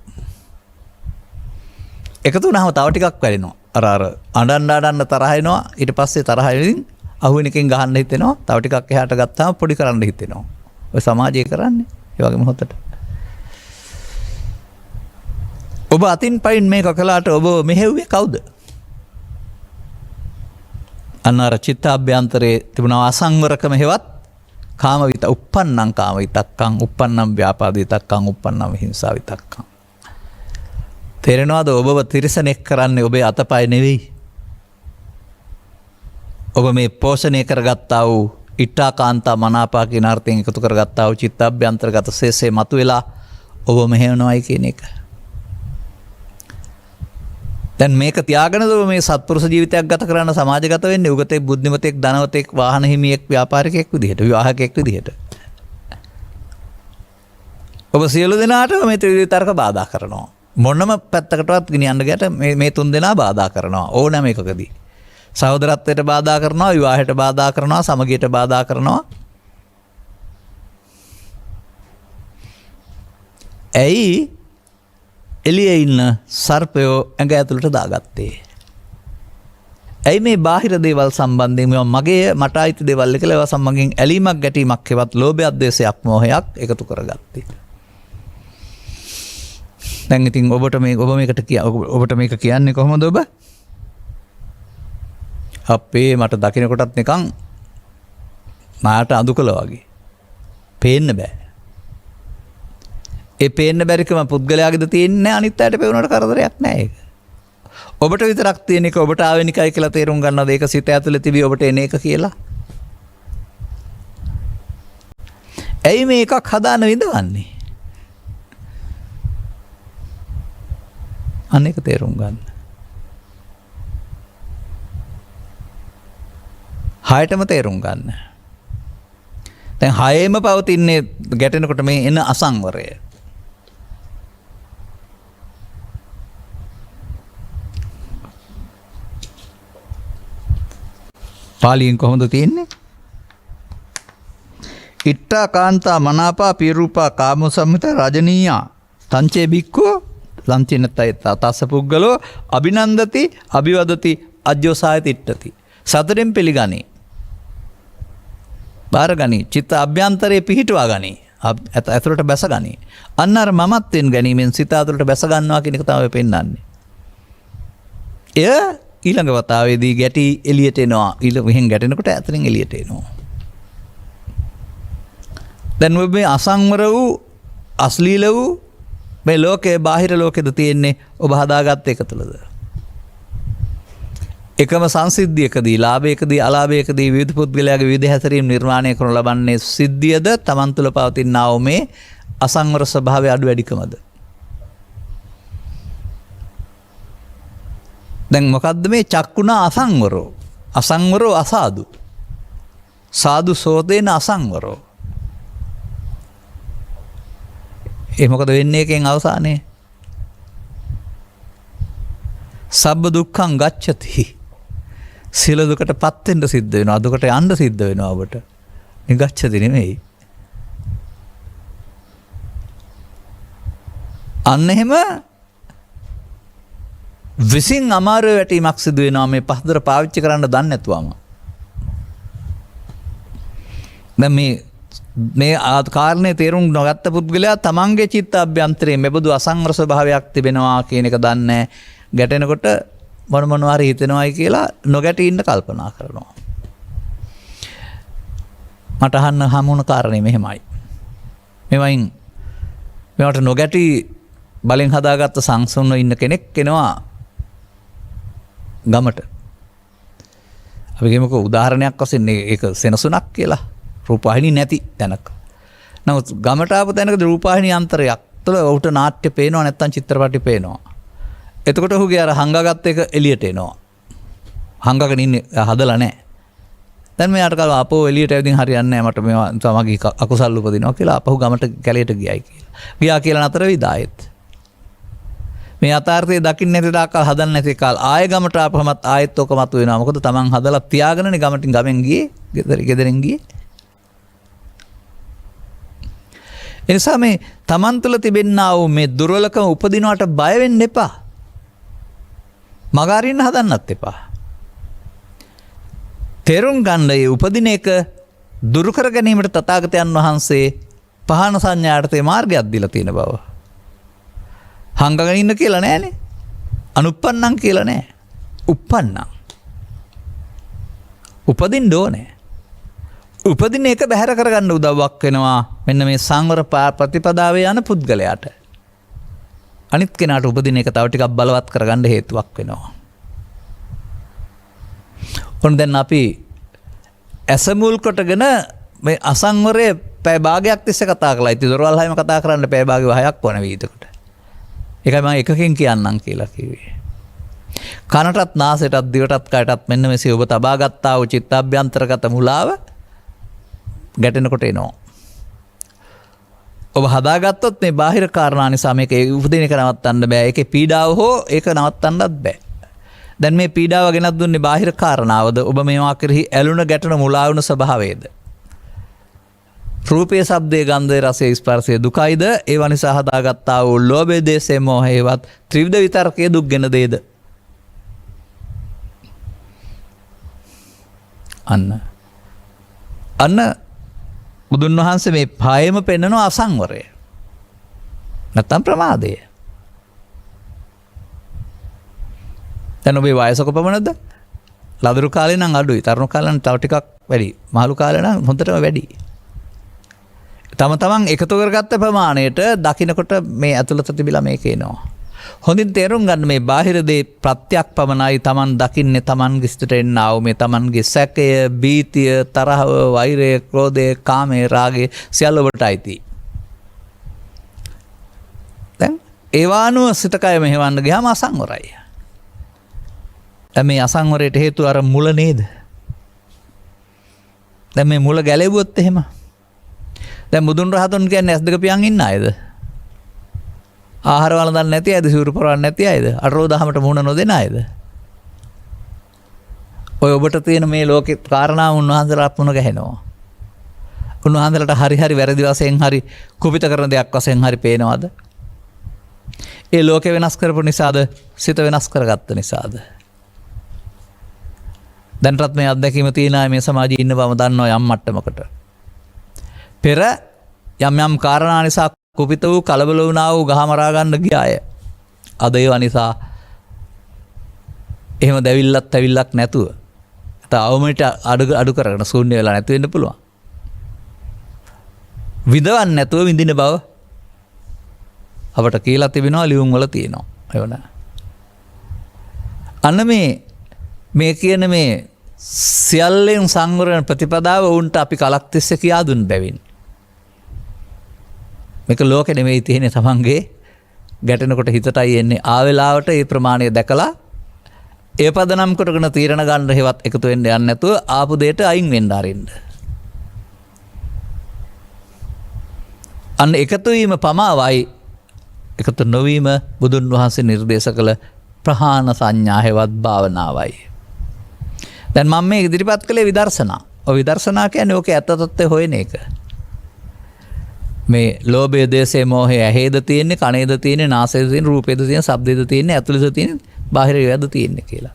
එකතු වුණාම තව ටිකක් වැඩෙනවා. අර අඬන්න තරහ එනවා. ඊට පස්සේ තරහ වලින් අහුවෙන එකෙන් ගහන්න හිතෙනවා. තව ටිකක් එහාට ගත්තාම පොඩි කරන්න හිතෙනවා. ඔය සමාජයේ කරන්නේ ඒ වගේ මොහොතට. ඔබ අතින් පයින් මේක කළාට ඔබ මෙහෙව්වේ කවුද? අන්න අර චිත්තාභ්‍යන්තරයේ තිබුණ අසංවරකම හේවත් කාම උප්පන්නං කාම විතක්කං, උප්පන්නම් ව්‍යාපාද විතක්කං, උප්පන්නම් හිංසා විතක්කං. තේරෙනවද? ඔබව තිරසනෙක් කරන්නේ ඔබේ අතපය නෙවෙයි. ඔබ මේ පෝෂණය කරගත්තා වූ ඉට්ඨාකාන්තා මනාපා කියන අර්ථයෙන් එකතු කරගත්තා වූ චිත්තාභ්‍යන්තරගත ශේෂේ මතුවෙලා ඔබ මෙහෙවනවායි කියන එක. දැන් මේක තියාගෙනද මේ සත්පුරුෂ ජීවිතයක් ගත කරන්න සමාජගත වෙන්නේ? උගතෙක්, බුද්ධිමතෙක්, ධනවතෙක්, වාහන හිමියෙක්, ව්‍යාපාරිකයෙක් විදිහට, විවාහකයෙක් විදිහට. ඔබ සියලු දෙනාට මේ ත්‍රිවිධ තර්ක බාධා කරනවා. මොනම පැත්තකටවත් ගෙනියන්න ගියට මේ තුන් දෙනා බාධා කරනවා ඕනෑම එකකදී. සහෝදරත්වයට බාධා කරනවා, විවාහයට බාධා කරනවා, සමගියට බාධා කරනවා. ඇයි එළියේ ඉන්න සර්පයෝ ඇඟ ඇතුළට දාගත්තේ? ඇයි මේ බාහිර දේවල් සම්බන්ධයෙන් මේවා මගේ මට අයිති දේවල් කියලා ඒවා සම්බන්ධයෙන් ඇලීමක් ගැටීමක් හෙවත් ලෝභයක්, ද්වේෂයක්, මෝහයක් එකතු කරගත්තේ. දැන් ඉතින් ඔබට මේක කියන්නේ කොහොමද ඔබ? අපේ මට දකින්න කොටත් නිකන් මාට අඳුකලා වගේ. පේන්න බෑ. ඒ පේන්න බැරිකම පුද්ගලයාගේද තියෙන්නේ අනිත් අයට පේනවට කරදරයක් නෑ ඒක. ඔබට විතරක් තියෙන එක ඔබට ආවෙනිකයි කියලා තේරුම් ගන්නවද ඒක සිත ඇතුලේ තිබි ඔබට එන එක කියලා? ඇයි මේ එකක් හදාන විඳවන්නේ? අනේක තේරුම් ගන්න. හයටම තේරුම් ගන්න. දැන් හයේම පවතින්නේ ගැටෙනකොට මේ එන අසංවරය. පාලියෙන් කොහොමද තියෙන්නේ? ඉට්ඨා කාන්තා මනාපා පිරූපා කාම සම්මිත රජනීයා තංචේ බික්ඛු ලංචිනතය තස්ස පුද්ගලෝ අභිනන්දති අභිවදති අජ්ජෝසාය තිට්ඨති. සතරෙන් පිළිගනී. බාරගනී. චිත්ත අභ්‍යන්තරයේ පිහිටුවා ගනී. ඇතුළට බැස ගනී. අන්න අර මමත්වෙන් ගැනීමෙන් සිත ඇතුළට බැස ගන්නවා කියන එක තමයි පෙන්වන්නේ. එය ඊළඟ වතාවේදී ගැටි එළියට එනවා. මෙහෙන් ගැටෙනකොට ඇතුලෙන් එළියට එනවා. දැන් ඔබ මේ අසංවර වූ අශ්ලීල වූ මේ ලෝකයේ බාහිර ලෝකෙද තියෙන්නේ ඔබ හදාගත්ත එක තුළද? එකම සංසිද්ධියකදී ලාභයකදී අලාභයකදී විවිධ පුද්ගලයාගේ විවිධ හැසිරීම් නිර්මාණය කරනු ලබන්නේ සිද්ධියද තමන් තුළ පවතිනා වූ මේ අසංවර ස්වභාවය අඩු වැඩිකමද? දැන් මොකද්ද මේ චක්කුණා අසංවරෝ? අසංවරෝ අසාදු. සාදු සෝතේන අසංවරෝ. ඒ මොකද වෙන්නේ එකෙන් අවසානයේ? සබ්බ දුක්ඛං ගච්ඡති. සියලු දුකට පත් වෙන්න සිද්ධ වෙනවා. දුකට යන්න සිද්ධ වෙනවා ඔබට. නිගච්ඡති නෙමෙයි. අන්න එහෙම විසින් අමාරු වැටීමක් සිදු වෙනවා මේ පහදර පාවිච්චි කරන්න දන්නේ නැතුවම. දැන් මේ කාරණේ තේරුම් නොගත්ත පුද්ගලයා තමන්ගේ චිත්ත අභ්‍යන්තරයේ මෙබඳු අසංවර ස්වභාවයක් තිබෙනවා කියන එක දන්නේ ගැටෙනකොට මොනවා හරි හිතෙනවායි කියලා නොගැටි ඉන්න කල්පනා කරනවා. මට අහන්න හමුුණ කාරණේ මෙහෙමයි. මේවට නොගැටි බලෙන් හදාගත්ත සංසුන්ව ඉන්න කෙනෙක් එනවා ගමට. අපි කියමුකෝ උදාහරණයක් වශයෙන් ඒක සෙනසුනක් කියලා. රූපවාහිනී නැති තැනක. නමුත් ගමට ආපු තැනකදී රූපවාහිනී අන්තරයක් තුළ ඔහුට නාට්‍ය පේනවා නැත්නම් චිත්‍රපටි පේනවා. එතකොට ඔහුගේ අර හංගාගත්ත එක එළියට එනවා. හංගගෙන ඉන්නේ හදලා නැහැ. දැන් මෙයාට කල් අපෝ එළියට ඇවිදින් හරියන්නේ නැහැ මට මේවා තමගේ අකුසල් උපදිනවා කියලා අපහු ගමට කැලේට ගියයි කියලා. ගියා කියලා නතර විදායෙත්. මේ යථාර්ථය දකින්න නැති තාක්කල් හදන්න නැති කාල ආයෙ ගමට ආපහමත් ආයෙත් ඔක මතු වෙනවා. මොකද තමන් හදලා තියාගෙනනේ ගමෙන් ගියේ, ගෙදරින් ගියේ. එනිසා මේ තමන් තුළ තිබෙන්නා වූ මේ දුර්වලකම උපදිනවට බය වෙන්න එපා. මග අරින්න හදන්නත් එපා. තේරුම් ගන්න ඒ උපදින එක දුරු කර ගැනීමට තථාගතයන් වහන්සේ පහන සංඥාටතේ මාර්ගයක් දීලා තියෙන බව. හංගගෙන ඉන්න කියලා නෑනේ. අනුප්පන්නං කියලා නෑ. උප්පන්නං. උපදින්න ඕනේ. උපදින එක බැහැර කරගන්න උදව්වක් වෙනවා මෙන්න මේ සංවර ප්‍රතිපදාවේ යන පුද්ගලයාට. අනිත් කෙනාට උපදින එක තව ටිකක් බලවත් කරගන්න හේතුවක් වෙනවා. ඔන්න දැන් අපි ඇසමුල් කොටගෙන මේ අසංවරයේ පැය භාගයක් තිස්සේ කතා කළා. ඉතින් දොරවල් හැම කතා කරන්න පැය භාගෙ 6ක් වන වීදකට. ඒකයි මම එකකින් කියන්නම් කියලා කිව්වේ. කනටත් නාසයටත් දිවටත් කයටත් මෙන්න මෙසේ ඔබ තබා ගත්තා වූ චිත්තාභ්‍යන්තරගත මුලාව ගැටෙනකොට එනවා. ඔබ හදාගත්තොත් මේ බාහිර කාරණා නිසා මේක උපදින එක නවත්තන්න බෑ. ඒකේ පීඩාව හෝ ඒක නවත්තන්නත් බෑ. දැන් මේ පීඩාව ගෙනත් දුන්නේ බාහිර කාරණාවද ඔබ මේවා කෙරෙහි ඇලුන ගැටුණ මුලා වුණ ස්වභාවයද? රූපයේ ශබ්දයේ ගන්ධයේ රසයේ ස්පර්ශයේ දුකයිද? ඒවා නිසා හදාගත්තා වූ ලෝභය දේශේ මොහේවත් ත්‍රිවිධ විතරකයේ දුක්ගෙන දෙයද? අන්න බුදුන් වහන්සේ මේ පහයම පෙන්වන අසංවරය. නැත්තම් ප්‍රමාදය. දැන් ඔබේ වයස කොපමණද? ලදරු කාලේ නම් අඩුයි. තරුණ කාලේ නම් තව ටිකක් වැඩි. මහලු කාලේ නම් හොඳටම වැඩි. තම තමන් එකතු කරගත්ත ප්‍රමාණයට දකින්නකොට මේ ඇතුළත තිබිලා මේක එනවා. හොඳින් තේරුම් ගන්න මේ බාහිර දේ ප්‍රත්‍යක් පමණයි තමන් දකින්නේ තමන්ගේ සිතට එන්නා වූ මේ තමන්ගේ සැකය, බීතිය, තරහව, වෛරය, ක්‍රෝධය, කාමය, රාගය සියල්ල ඔබට අයිති. දැන් ඒවානුව සිතකය මෙහෙවන්න ගියාම අසංවරයි. දැන් මේ අසංවරයට හේතුව අර මුල නේද? දැන් මේ මුල ගැලෙවුවොත් එහෙම දැන් බුදුන් රහතුන් කියන්නේ S2 පියන් ඉන්න අයද? ආහාර වළඳන්නේ නැති අයද? සිවුරු පොරවන්නේ නැති අයද? අටලෝ දහමට මුහුණ නොදෙන අයද? ඔය ඔබට තියෙන මේ ලෝකේ කාරණා උන්වහන්සේලාට මුණ ගැහෙනවා. උන්වහන්සේලාට හරි හරි වැරදි වශයෙන් හරි කුපිත කරන දෙයක් වශයෙන් හරි පේනවද? ඒ ලෝකේ වෙනස් කරපු නිසාද? සිත වෙනස් කරගත්ත නිසාද? දැන්ටත් මේ අත්දැකීම තියෙන අය මේ සමාජයේ ඉන්න බව දන්නවා යම් මට්ටමකට. පෙර යම් යම් කාරණා නිසා කුපිත වූ කලබල වුණා වූ ගහමරා ගන්න ගිය අය අද ඒවා නිසා එහෙම දැවිල්ලක් තැවිල්ලක් නැතුව තවමට අඩු කරගෙන ශූන්‍ය වෙලා නැතු වෙන්න පුළුවන්. විඳවන්න නැතුව විඳින බව අපට කියලා තිබෙනවා, ලියුම් වල තියෙනවා. ඒවන අන්න මේ කියන මේ සියල්ලෙන් සංවරණ ප්‍රතිපදාව උන්ට අපි කලක් තිස්සේ කියා දුන් බැවින් මේක ලෝකෙ නෙමෙයි තියෙන්නේ, තමන්ගේ ගැටෙනකොට හිතටයි එන්නේ. ආවෙලාවට ඒ ප්‍රමාණය දැකලා ඒ පදනම් කරගෙන තීරණ ගන්න හේවත් එකතු වෙන්න යන්නේ නැතුව ආපු දෙයට අයින් වෙන්න ආරින්න. අන්න එකතු වීම පමාවයි, එකතු නොවීම බුදුන් වහන්සේ නිර්දේශ කළ ප්‍රහාණ සංඥා හේවත් භාවනාවයි. දැන් මම මේ ඉදිරිපත් කළේ විදර්ශනා. ඔය විදර්ශනා කියන්නේ ඕකේ ඇත්ත තත්ත්වය හොයන එක. මේ ලෝභය, දේශය, මෝහය ඇහේද තියෙන්නේ, කනේද තියෙන්නේ, නාසයේද තියෙන්නේ, රූපේද තියෙන්නේ, ශබ්දේද තියෙන්නේ, ඇතුළේද තියෙන්නේ, බාහිරේද තියෙන්නේ කියලා.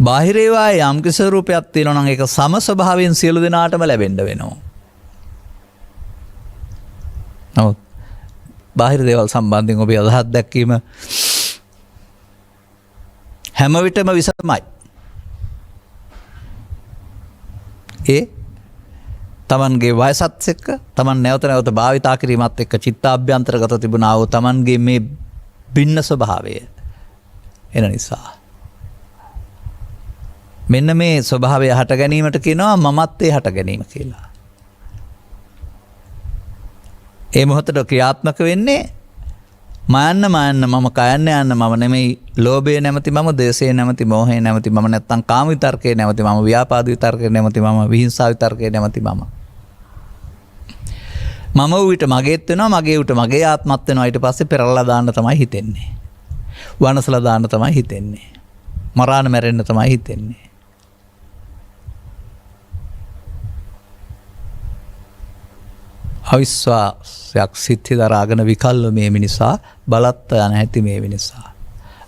බාහිරේ වාය යම් කිසි රූපයක් තියෙනවා නම් ඒක සම ස්වභාවයෙන් සියලු දෙනාටම ලැබෙන්න වෙනවා. නමුත් බාහිර දේවල් සම්බන්ධයෙන් ඔබේ අදහස් දැක්වීම හැම විටම විසමයි. ඒ තමන්ගේ වයසත් එක්ක තමන් නැවත නැවත භාවිතා කිරීමත් එක්ක චිත්තාභ්‍යන්තරගත තිබුණා වූ තමන්ගේ මේ භින්න ස්වභාවය එන නිසා මෙන්න මේ ස්වභාවය හට ගැනීමට කියනවා මමත්වයේ හට ගැනීම කියලා. ඒ මොහොතට ක්‍රියාත්මක වෙන්නේ මයන්න මම කයන්න යන්න මම නෙමෙයි, ලෝභය නැමැති මම, දේශය නැමැති, මෝහය නැමැති මම, නැත්තම් කාම විතර්කය නැමැති මම, ව්‍යාපාද විතර්කය නැමැති මම, විහිංසා විතර්කය නැමැති මම. මම ඌට මගේත් වෙනවා, මගේ ඌට මගේ ආත්මත් වෙනවා. ඊට පස්සේ පෙරලලා දාන්න තමයි හිතෙන්නේ. වනසලා දාන්න තමයි හිතෙන්නේ. මරාන මැරෙන්න තමයි හිතෙන්නේ. අවිශ්වාසයක් සිත්හි දරාගෙන විකල්ව මේ මිනිසා බලත්ත යන හැටි මේ මිනිසා.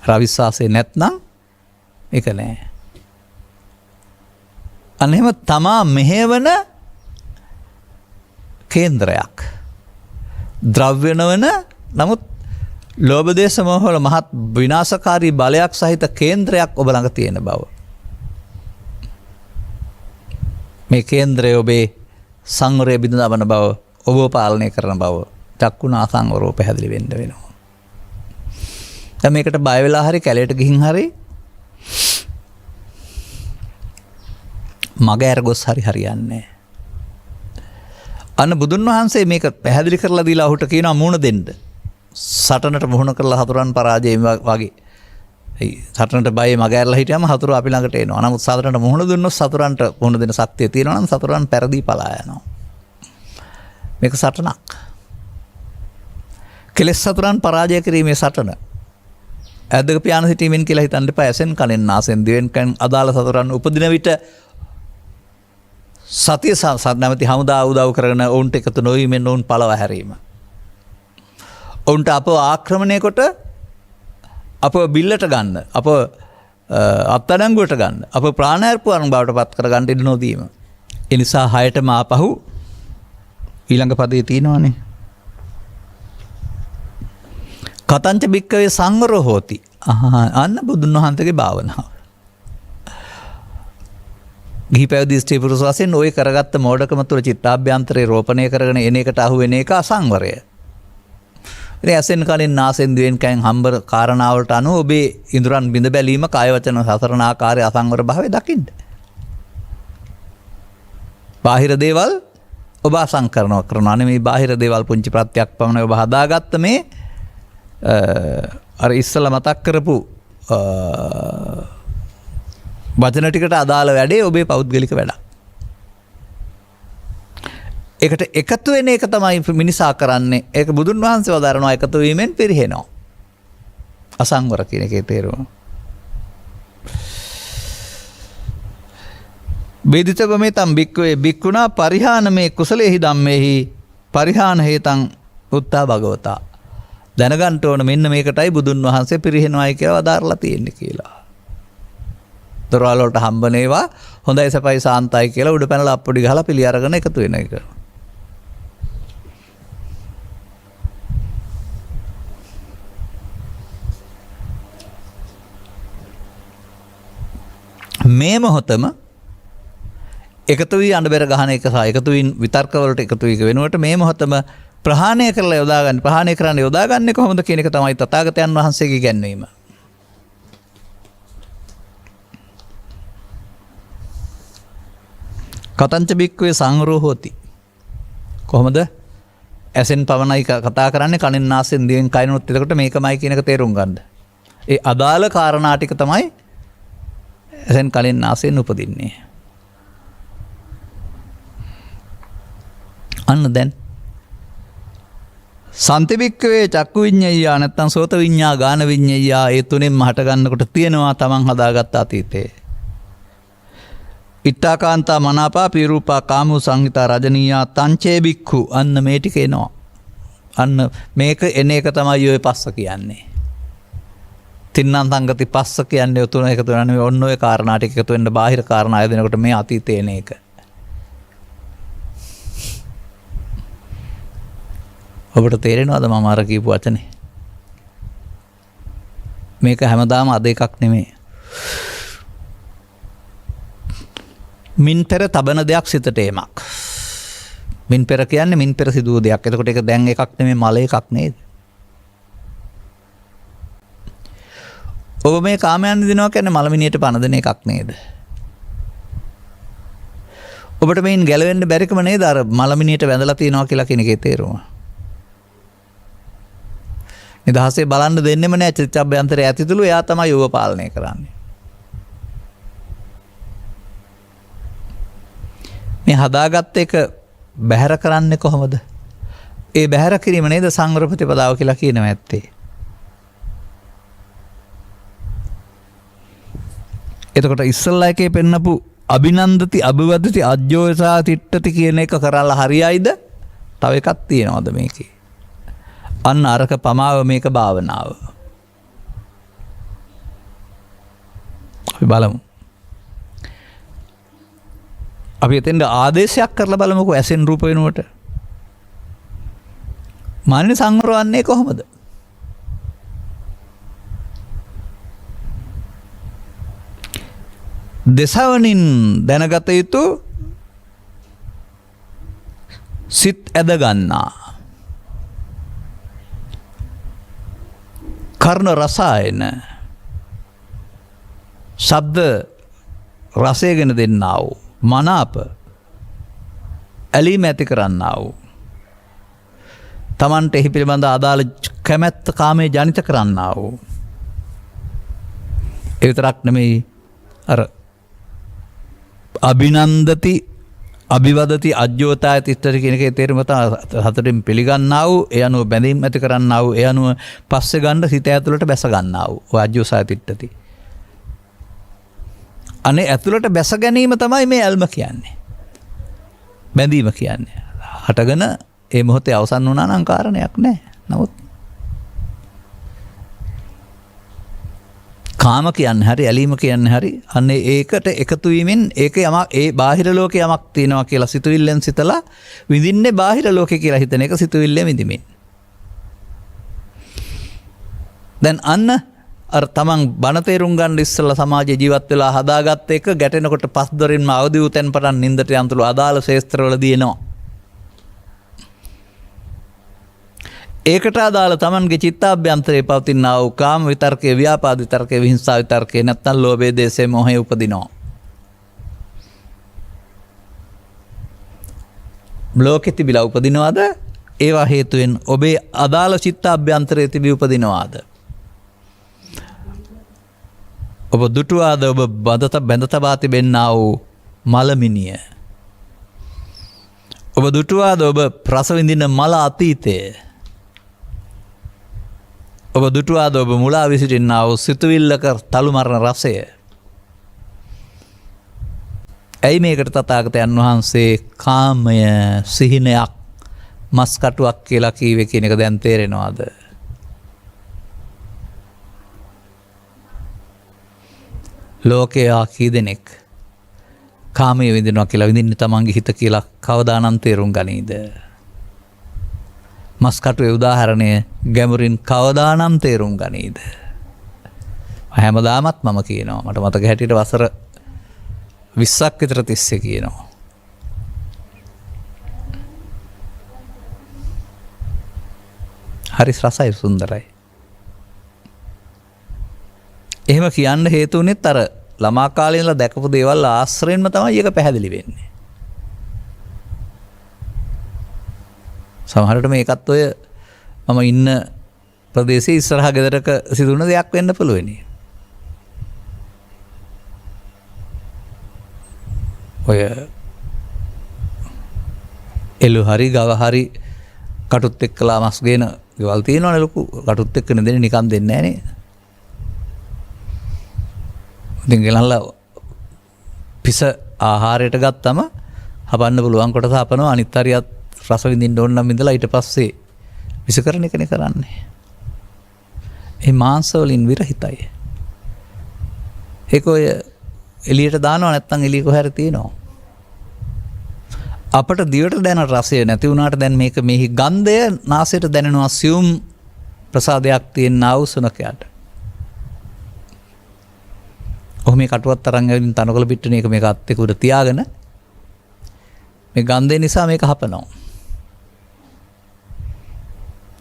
අවිශ්වාසය නැත්නම් ඒක නෑ. අන්න එහෙම තමා මෙහෙවන කේන්ද්‍රයක්. ද්‍රව්‍ය නොවන නමුත් ලෝභ දේශ මොහ වල මහත් විනාශකාරී බලයක් සහිත කේන්ද්‍රයක් ඔබ ළඟ තියෙන බව. මේ කේන්ද්‍රය ඔබේ සංවරය බිඳ දමන බව, ඔබ පාලනය කරන බව චක්කුණ අසංවරව පැහැදිලි වෙන්න වෙනවා. දැන් මේකට බය වෙලා හරි කැලේට ගිහින් හරි මග ඇරගොස් හරි හරියන්නේ. අන්න බුදුන් වහන්සේ මේක පැහැදිලි කරලා දීලා ඔහුට කියනවා මුහුණ දෙන්න. සටනට මුහුණ කරලා හතුරන් පරාජය වගේ. සටනට බය මග ඇරලා හිටියම හතුරු අපි ළඟට එනවා. නමුත් සටනට මුහුණ දුන්නොත් සතුරන්ට මුහුණ දෙන ශක්තිය තියෙනවා නම් සතුරන් පෙරදී පලා යනවා. මේක සටනක්. කෙලෙස් සතුරන් පරාජය කිරීමේ සටන. ඇදක පියාන සිටීමෙන් කියලා හිතන්න එපා. ඇසෙන් කනෙන් නාසෙන් දිවෙන් කන් අදාළ සතුරන් උපදින විට සතිය නැමැති හමුදා උදව් කරගෙන ඔවුන්ට එකතු නොවීමෙන් ඔවුන් පළව හැරීම. ඔවුන්ට අප ආක්‍රමණය කොට අප බිල්ලට ගන්න, අප අත්අඩංගුවට ගන්න, අප ප්‍රාණාර්පණය බවට පත් කර ගන්න ඉඩ නොදීම. ඒ නිසා 6ටම ආපහු ඊළඟ පදේ තියෙනවානේ. කතංච භික්කවේ සංවරෝ හෝති. අන්න බුදුන් වහන්සේගේ භාවනාව. ගිහි පැවිදි ස්ත්‍රී පුරුෂ වශයෙන් ওই කරගත්ත මෝඩකම තුළ චිත්තාභ්‍යන්තරේ රෝපණය කරගෙන එන එකට අහු වෙන එක අසංවරය. ඉතින් ඇසෙන් කලින් නාසෙන් දිවෙන් කයෙන් හම්බර කාරණාවලට අනුව ඔබේ ඉඳුරන් බිඳ බැලීම කාය වචන සතරණ ආකාරයේ අසංවර භාවය දකින්න. බාහිර දේවල් ඔබ අසංකරණය කරනවා නෙමෙයි, බාහිර දේවල් පුංචි ප්‍රත්‍යක් පමණ ඔබ හදාගත්ත මේ අර ඉස්සලා මතක් කරපු වචන ටිකට අදාළ වැඩේ ඔබේ පෞද්ගලික වැඩක්. ඒකට එකතු වෙන එක තමයි මිනිසා කරන්නේ. ඒක බුදුන් වහන්සේ වදාරනවා එකතු වීමෙන් පිරිහෙනවා. අසංවර කියන එකේ තේරුම. බේදිතව මේ තම් බික්කවේ බික්කුණා පරිහාන මේ කුසලේහි ධම්මේහි පරිහාන හේතං උත්තා භගවතා. දැනගන්න ඕන මෙන්න මේකටයි බුදුන් වහන්සේ පිරිහෙනවායි කියලා වදාරලා තියෙන්නේ කියලා. දොරවල් වලට හම්බන ඒවා හොඳයි සපයි සාන්තයි කියලා උඩ පැනලා අප්පුඩි ගහලා පිළි අරගෙන එකතු වෙන එක. මේ මොහොතම එකතු වී අඬබෙර ගහන එක සහ එකතු වීම විතර්ක වලට එකතු වී වෙනුවට මේ මොහොතම ප්‍රහාණය කරලා යොදා ගන්න, ප්‍රහාණය කරන්න යොදා ගන්නේ කොහොමද කියන එක තමයි තථාගතයන් වහන්සේගේ ඉගැන්වීම. කතංච බික්කවේ සංවරෝ හෝති. කොහොමද? ඇසෙන් පවණයි කතා කරන්නේ, කනෙන් නාසෙන් දිවෙන් කයිනුත්. එතකොට මේකමයි කියන එක තේරුම් ගන්න. ඒ අදාළ කාරණා ටික තමයි ඇසෙන් කනෙන් නාසෙන් උපදින්නේ. අන්න දැන් සන්තිබික්කවේ චක්කු විඤ්ඤාය නැත්තම් සෝත විඤ්ඤා ගාන විඤ්ඤාය ඒ තුනෙන්ම හට ගන්නකොට තියෙනවා තමන් හදාගත්ත අතීතේ. ඉත්තාකාන්තා මනාපා පිරූපා කාමු සංහිතා රජනීයා තංචේ බික්ඛු. අන්න මේ ටික එනවා. අන්න මේක එන එක තමයි ඔය පස්ස කියන්නේ. තින්නම් සංගති පස්ස කියන්නේ තුන එකතු වෙන ඔන්න ඔය කාරණා ටික එකතු වෙන්න බාහිර කාරණා ආයතනකොට මේ අතීතේ එන එක. ඔබට තේරෙනවද මම අර කියපු වචනේ? මේක හැමදාම අද එකක් නෙමෙයි. මින් පෙර තබන දෙයක් සිතට එමක්. මින් පෙර කියන්නේ මින් පෙර සිදු වූ දෙයක්. එතකොට ඒක දැන් එකක් නෙමෙයි, මල එකක් නේද? ඔබ මේ කාමයන් දිනවා කියන්නේ මලමිනියට පණ දෙන එකක් නේද? ඔබට මේන් ගැලවෙන්න බැරිකම නේද අර මලමිනියට වැඳලා තියනවා කියලා කියන එකේ තේරුම? නිදහසේ බලන්න දෙන්නෙම නෑ චිත්තඅභ්‍යන්තරය ඇතිතුළු. එයා තමයි ඌව පාලනය කරන්නේ. මේ හදාගත්ත එක බැහැර කරන්නේ කොහොමද? ඒ බැහැර කිරීම නේද සංවර ප්‍රතිපදාව කියලා කියනවා ඇත්තේ. එතකොට ඉස්සල්ලා එකේ පෙන්නපු අභිනන්දති අභිවදති අජ්ජෝසා තිට්ඨති කියන එක කරලා හරියයිද? තව එකක් තියෙනවද මේකේ? අන්න අරක පමාව මේක භාවනාව. අපි බලමු. අපි එතෙන්ද ආදේශයක් කරලා බලමුකෝ ඇසෙන් රූප වෙනුවට. මාන්නේ සංවරවන්නේ කොහොමද? දසවනින් දැනගත යුතු සිත් ඇද ගන්නා කර්ණ රසායන ශබ්ද රසයගෙන දෙන්නා වූ මනාප ඇලීම ඇති කරන්නා වූ තමන්ට එහි පිළිබඳ අදාළ කැමැත්ත කාමයේ ජනිත කරන්නා වූ ඒ විතරක් නෙමෙයි අර අභිනන්දති අභිවදති අජ්‍යෝතාය තිත්තර කියන එකේ තේරුම තමයි හතරෙන් පිළිගන්නා වූ ඒ අනුව බැඳීම් ඇති කරන්නා වූ ඒ අනුව පස්සේ ගන්න සිත ඇතුළට බැස ගන්නා වූ ඔය අජ්‍යෝසාය තිත්තති. අනේ ඇතුළට බැස ගැනීම තමයි මේ ඇල්ම කියන්නේ. බැඳීම කියන්නේ. හටගෙන ඒ මොහොතේ අවසන් වුණා නම් කාරණයක් නැහැ. නමුත් කාම කියන්නේ හරි ඇලීම කියන්නේ හරි අන්නේ ඒකට එකතු වීමෙන් ඒක යමක් ඒ බාහිර ලෝකේ යමක් තියෙනවා කියලා සිතුවිල්ලෙන් සිතලා විඳින්නේ බාහිර ලෝකේ කියලා හිතන එක සිතුවිල්ලෙන් විඳිමින්. දැන් අන්න අර තමන් බණ තේරුම් ගන්න ඉස්සෙල්ලා සමාජයේ ජීවත් වෙලා හදාගත්ත එක ගැටෙනකොට පස් දොරින්ම අවදි වූ තැන් පටන් නින්දට යන්තුළු අදාළ ශේස්ත්‍රවලදී එනවා. ඒකට අදාළ තමන්ගේ චිත්තාභ්‍යන්තරයේ පවතිනා වූ කාම විතර්කයේ ව්‍යාපාද විතර්කයේ විහිංසා විතර්කයේ නැත්නම් ලෝභයේ දේශයේ මොහේ උපදිනවා. ලෝකෙ තිබිලා උපදිනවද? ඒවා හේතුවෙන් ඔබේ අදාළ චිත්තාභ්‍යන්තරයේ තිබී උපදිනවාද? ඔබ දුටුවාද ඔබ බැඳ තබා තිබෙන්නා වූ මලමිනිය? ඔබ දුටුවාද ඔබ රස විඳින මල අතීතය? ඔබ දුටුවාද ඔබ මුලා විසිටින්නා වූ සිතුවිල්ලක තලු මරණ රසය? ඇයි මේකට තථාගතයන් වහන්සේ කාමය සිහිනයක් මස් කටුවක් කියලා කීවේ කියන එක දැන් තේරෙනවද? ලෝකයා කී දෙනෙක් කාමයේ විඳිනවා කියලා විඳින්නේ තමන්ගේ හිත කියලා කවදානම් තේරුම් ගනීද? මස් කටුවේ උදාහරණය ගැඹුරින් කවදානම් තේරුම් ගනීද? හැමදාමත් මම කියනවා මට මතක හැටියට වසර 20ක් විතර තිස්සේ කියනවා. හරි රසයි සුන්දරයි. එහෙම කියන්න හේතු වුණෙත් අර ළමා කාලේ ඉඳලා දැකපු දේවල් ආශ්‍රයෙන්ම තමයි ඒක පැහැදිලි වෙන්නේ. සමහරට මේකත් ඔය මම ඉන්න ප්‍රදේශයේ ඉස්සරහ ගෙදරක සිදුවන දෙයක් වෙන්න පුළුවනි. ඔය එළු හරි ගව හරි කටුත් එක්කලා මස් ගේන ගෙවල් තියෙනවනේ ලොකු කටුත් එක්ක නෙදෙන්නේ නිකන් දෙන්නේ නැහැ නේ. ඉතින් ගෙනල්ලා පිස ආහාරයට ගත්තම හපන්න පුළුවන් කොටස හපනවා අනිත් හරියත් රස විඳින්න ඕන නම් ඉඳලා ඊට පස්සේ විසකරණ එකනේ කරන්නේ. ඒ මාංශ වලින් විරහිතයි. ඒක ඔය එළියට දානවා නැත්නම් එළිය කොහේ හරි තියෙනවා. අපට දිවට දැනෙන රසය නැති වුණාට දැන් මේක මෙහි ගන්ධය නාසයට දැනෙනවා සියුම් ප්‍රසාදයක් තියෙන ආවුසුනකයට. ඔහු මේ කටුවත් අරන් ඇවිදින් තනකොළ පිට්ටනේ එක මේක අත් එක්ක උඩ තියාගෙන මේ ගන්ධය නිසා මේක හපනවා.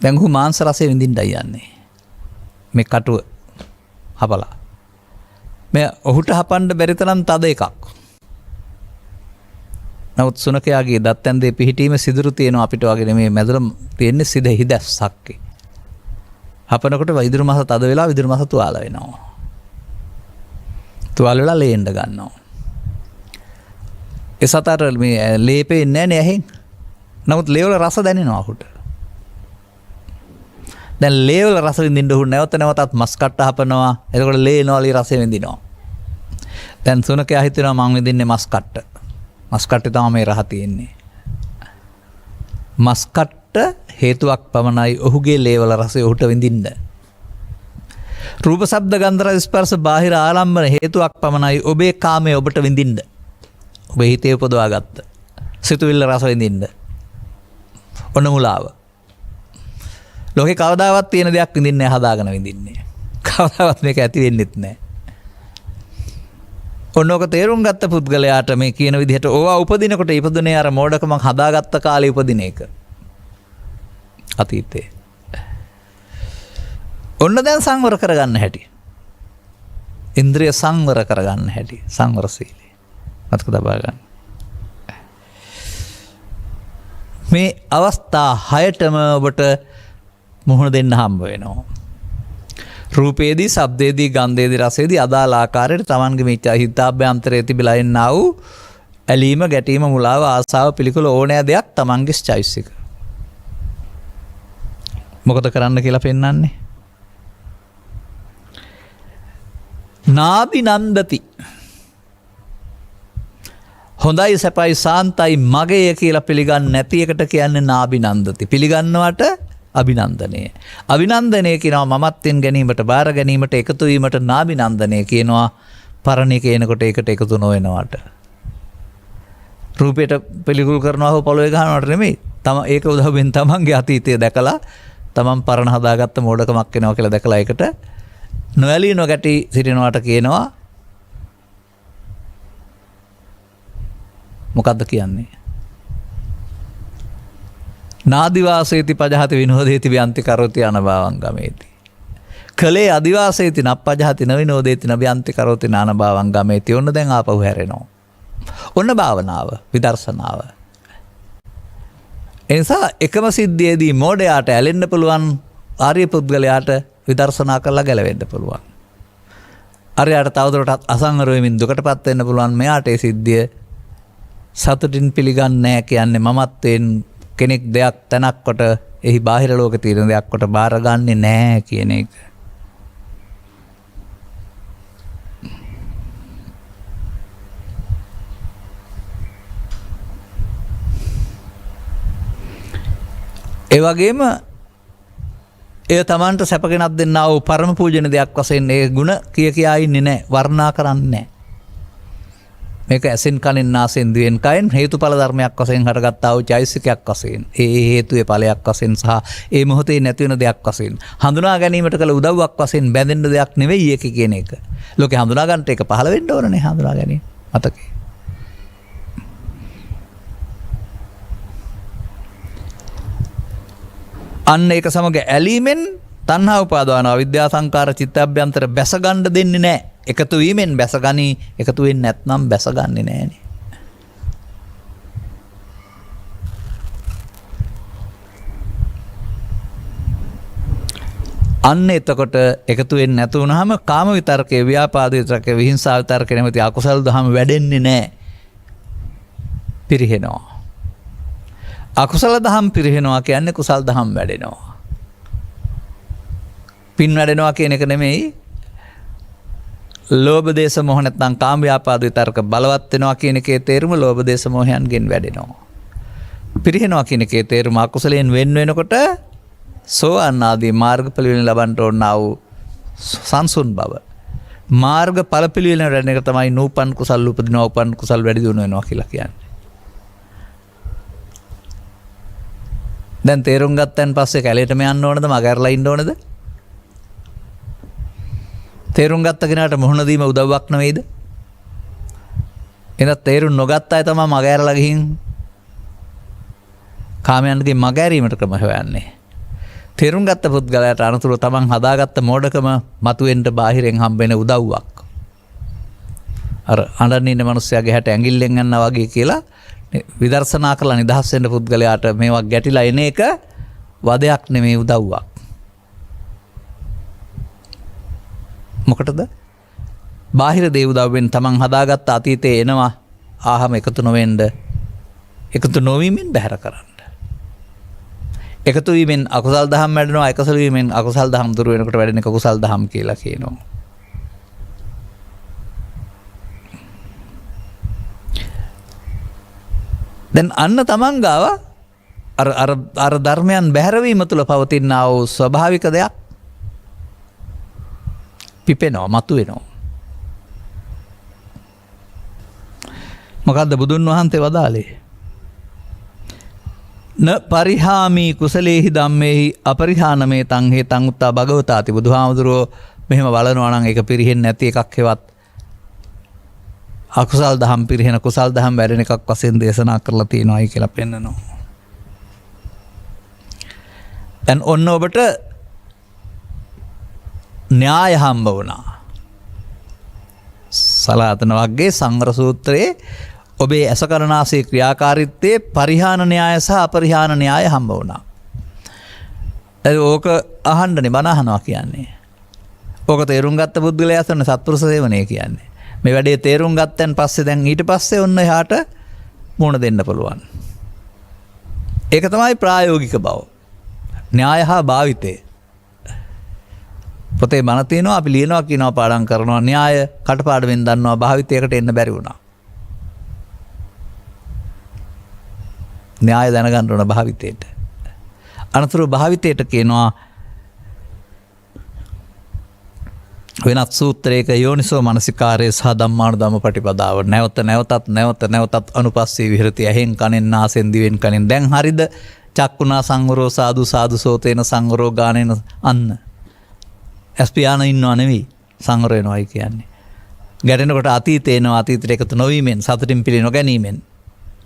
දැන් ඔහු මාංශ රසය විඳින්නයි යන්නේ. මේ කටුව හපලා. මේ ඔහුට හපන්න බැරි තරම් තද එකක්. නමුත් සුනකයාගේ දත් ඇන්දේ පිහිටීම සිදුරු තියෙනවා අපිට වගේ මේ මැදුර තියෙන්නේ සිද හිදස්සක්. හපනකොට විදුරු මාස තද වෙලා විදුරු මාස තුවාල වෙනවා. තුවාල වෙලා ලේන්න ගන්නවා. ඒ සතර මේ ලේපේ නැහැ නේ ඇහෙන්. නමුත් ලේවල රස දැනෙනවා ඔහුට. දැන් ලේවල රස විඳින්න උහු නැවත නැවතත් මස් කට්ට හපනවා. එතකොට ලේනවලි රසය විඳිනවා. දැන් සුනකයා හිතනවා මං විඳින්නේ මස් කට්ට. මස් කට්ටේ තමයි මේ රහ තියෙන්නේ. මස් කට්ට හේතුවක් පමණයි ඔහුගේ ලේවල රසය ඔහුට විඳින්න. රූප ශබ්ද ගන්ධ රස ස්පර්ශ බාහිර ආලම්බන හේතුවක් පමණයි ඔබේ කාමයේ ඔබට විඳින්න. ඔබ හිතේ උපදවාගත්ත සිතුවිල්ල රස විඳින්න. ඔන්න මුලාව. ලෝකේ කවදාවත් තියෙන දෙයක් විඳින්නේ හදාගෙන විඳින්නේ. කවදාවත් මේක ඇති වෙන්නෙත් නැහැ. ඔන්නෝක තේරුම් ගත්ත පුද්ගලයාට මේ කියන විදිහට ඕවා උපදිනකොට ඉපදුනේ අර මෝඩකම හදාගත්ත කාලේ උපදින එක. අතීතේ. ඔන්න දැන් සංවර කරගන්න හැටි. ඉන්ද්‍රිය සංවර කරගන්න හැටි. සංවරශීලී. මතක තබා ගන්න. මේ අවස්ථා 6ටම ඔබට මුහුණ දෙන්න හම්බ වෙනවා. රූපේදී, ශබ්දේදී, ගන්ධේදී, රසේදී අදාළ ආකාරයට තමන්ගේ මිත්‍යා හිතාභ්‍යන්තරයේ තිබිලා එන්නා වූ ඇලීම ගැටීම මුලාව ආසාව පිළිකුල ඕනෑ දෙයක් තමන්ගේ choice එක. මොකද කරන්න කියලා පෙන්වන්නේ? නාබි නන්දති. හොඳයි සැපයි සාන්තයි මගේය කියලා පිළිගන්නේ නැති එකට කියන්නේ නාබි නන්දති. පිළිගන්නවට අභිනන්දනය. අභිනන්දනය කියනවා මමත්වෙන් ගැනීමට බාර ගැනීමට එකතු වීමට නාබි නන්දනය කියනවා පරණ එක එනකොට ඒකට එකතු නොවෙනවට. රූපයට පිළිකුල් කරනවා හෝ පොළොවේ ගහනවට නෙමෙයි. ඒක උදව්වෙන් තමන්ගේ අතීතය දැකලා තමන් පරණ හදාගත්ත මෝඩකමක් වෙනවා කියලා දැකලා ඒකට නොඇලී නොගැටි සිටිනවට කියනවා මොකද්ද කියන්නේ? නාදිවාසේති පජහති විනෝදේති ව්‍යන්ති කරෝති අනභවං ගමේති. කලේ අදිවාසේති නප්පජහති නවිනෝදේති නව්‍යන්ති කරෝති නානභවං ගමේති. ඔන්න දැන් ආපහු හැරෙනවා. ඔන්න භාවනාව විදර්ශනාව. එනිසා එකම සිද්ධියේදී මෝඩයාට ඇලෙන්න පුළුවන්, ආර්ය පුද්ගලයාට විදර්ශනා කරලා ගැලවෙන්න පුළුවන්. අරයාට තවදුරටත් අසංවර වෙමින් දුකටපත් වෙන්න පුළුවන්. මෙයාට ඒ සිද්ධිය සතුටින් පිළිගන්නේ නැහැ කියන්නේ මමත්වෙන් කෙනෙක් දෙයක් තැනක් කොට එහි බාහිර ලෝකේ තියෙන දෙයක් කොට බාරගන්නේ නැහැ කියන එක. ඒ වගේම එය තමන්ට සැපගෙනත් දෙන්නා වූ පරම පූජන දෙයක් වශයෙන් ඒ ගුණ කියා ඉන්නේ නැහැ, වර්ණනා කරන්නේ නැහැ. මේක ඇසෙන් කනෙන් නාසෙන් දිවෙන් කයෙන් හේතුඵල ධර්මයක් වශයෙන් හටගත්තා වූ චෛතසිකයක් වශයෙන්, ඒ හේතුවේ ඵලයක් වශයෙන් සහ ඒ මොහොතේ නැති වෙන දෙයක් වශයෙන් හඳුනා ගැනීමට කළ උදව්වක් වශයෙන් බැඳෙන්න දෙයක් නෙවෙයි ඒක කියන එක. ලෝකේ හඳුනා ගන්නට ඒක පහළ වෙන්න ඕනනේ හඳුනා ගැනීම. මතකේ. අන්න ඒක සමග ඇලීමෙන් තණ්හා උපාදාන අවිද්‍යා සංකාර චිත්තඅභ්‍යන්තර බැස ගන්න දෙන්නේ නැහැ. එකතු වීමෙන් බැසගනි, එකතු වෙන්නේ නැත්නම් බැසගන්නේ නැහනේ. අන්න එතකොට එකතු වෙන්නේ නැතු වුනහම කාම විතරකේ, ව්‍යාපාද විතරකේ, විහිංසා විතරකේ නැමැති අකුසල් දහම වැඩෙන්නේ නැහැ. පිරිහෙනවා. අකුසල දහම් පිරිහෙනවා කියන්නේ කුසල් දහම් වැඩෙනවා. පින් වැඩෙනවා කියන එක නෙමෙයි. ලෝභ දේශ මොහ නැත්නම් කාම ව්‍යාපාද විතරක බලවත් වෙනවා කියන එකේ තේරුම ලෝභ දේශ මොහයන්ගෙන් වැඩෙනවා. පිරිහෙනවා කියන එකේ තේරුම අකුසලයෙන් වෙන් වෙනකොට සෝවාන් ආදී මාර්ගඵල ලබන්න ඕන වූ සංසුන් බව. මාර්ගඵල පිළිවෙල රැඳෙන එක තමයි නූපන් කුසල් උපදිනවා, උපන් කුසල් වැඩි දියුණු වෙනවා කියලා කියන්නේ. දැන් තේරුම් ගත්තන් පස්සේ කැලේටම යන්න ඕනද, මගහැරලා ඉන්න ඕනද? තේරුම් ගත්ත කෙනාට මුහුණ දීම උදව්වක් නෙවෙයිද? එහෙනම් තේරුම් නොගත්ත අය තමයි මගහැරලා ගිහින් කාමයන්ගේ මගහැරීමට ක්‍රම හොයන්නේ. තේරුම් ගත්ත පුද්ගලයාට අනුතුරු තමන් හදාගත්ත මෝඩකම මතුවෙන්න බාහිරෙන් හම්බෙන උදව්වක්. අර අඬන ඉන්න මිනිස්සයාගේ හැට ඇඟිල්ලෙන් යනවා වගේ කියලා විදර්ශනා කරලා නිදහස් වෙන්න පුද්ගලයාට මේවා ගැටිලා එන එක වදයක් නෙමෙයි, උදව්වක්. මොකටද? බාහිර දේ උදව්වෙන් තමන් හදාගත්ත අතීතේ එනවා ආහම එකතු නොවෙන්න, එකතු නොවීමෙන් බැහැර කරන්න. එකතු වීමෙන් අකුසල් දහම් වැඩෙනවා, එකතු වීමෙන් අකුසල් දහම් දුර වෙනකොට වැඩෙන එක කුසල් දහම් කියලා කියනවා. දැන් අන්න තමන් ගාව අර ධර්මයන් බැහැරවීම තුළ පවතිනා වූ ස්වභාවික දෙයක් පිපෙනවා, මතුවෙනවා. මොකද්ද බුදුන් වහන්සේ වදාළේ? න පරිහාමි කුසලේහි ධම්මේහි අපරිහානමේ තං හේතං උත්තා භගවතාති. බුදුහාමුදුරුවෝ මෙහෙම බලනවා නම් ඒක පිරෙන්නේ නැති එකක් හෙවත් අකුසල් දහම් පිරිහෙන කුසල් දහම් වැඩෙන එකක් වශයෙන් දේශනා කරලා තියෙනවායි කියලා පෙන්නනවා. දැන් ඔන්න ඔබට න්‍යාය හම්බ වුණා. සලාතන වර්ගයේ සංවර සූත්‍රයේ ඔබේ අසකරණාසේ ක්‍රියාකාරීත්වයේ පරිහාන න්‍යාය සහ අපරිහාන න්‍යාය හම්බ වුණා. ඕක අහන්නනේ බණ අහනවා කියන්නේ. ඕක තේරුම් ගත්ත පුද්ගලයා තමයි සත්පුරුෂ සේවනය කියන්නේ. මේ වැඩේ තේරුම් ගත්තන් පස්සේ දැන් ඊට පස්සේ ඔන්න එහාට මුණ දෙන්න පුළුවන්. ඒක තමයි ප්‍රායෝගික බව. න්‍යාය හා භාවිතය. පොතේ බණ තියෙනවා අපි ලියනවා කියනවා පාඩම් කරනවා න්‍යාය කටපාඩමින් දන්නවා භාවිතයකට එන්න බැරි වුණා. න්‍යාය දැනගන්න ඕන භාවිතයට. අනතුරු භාවිතයට කියනවා වෙනත් සූත්‍රයක යෝනිසෝ මනසිකාරය සහ ධම්මානුධම්ම පටිපදාව නැවතත් අනුපස්සී විහෙරති ඇහෙන් කනෙන් නාසයෙන් දිවෙන් කනෙන් දැන් හරිද චක්කුණා සංවරෝ සාදු සාදු සෝතේන සංවරෝ ගානේන අන්න ඇස්පියාන ඉන්නවා නෙවෙයි සංවර වෙනවයි කියන්නේ. ගැටෙනකොට අතීතේ එනවා අතීතයට එකතු නොවීමෙන් සතුටින් පිළි නොගැනීමෙන්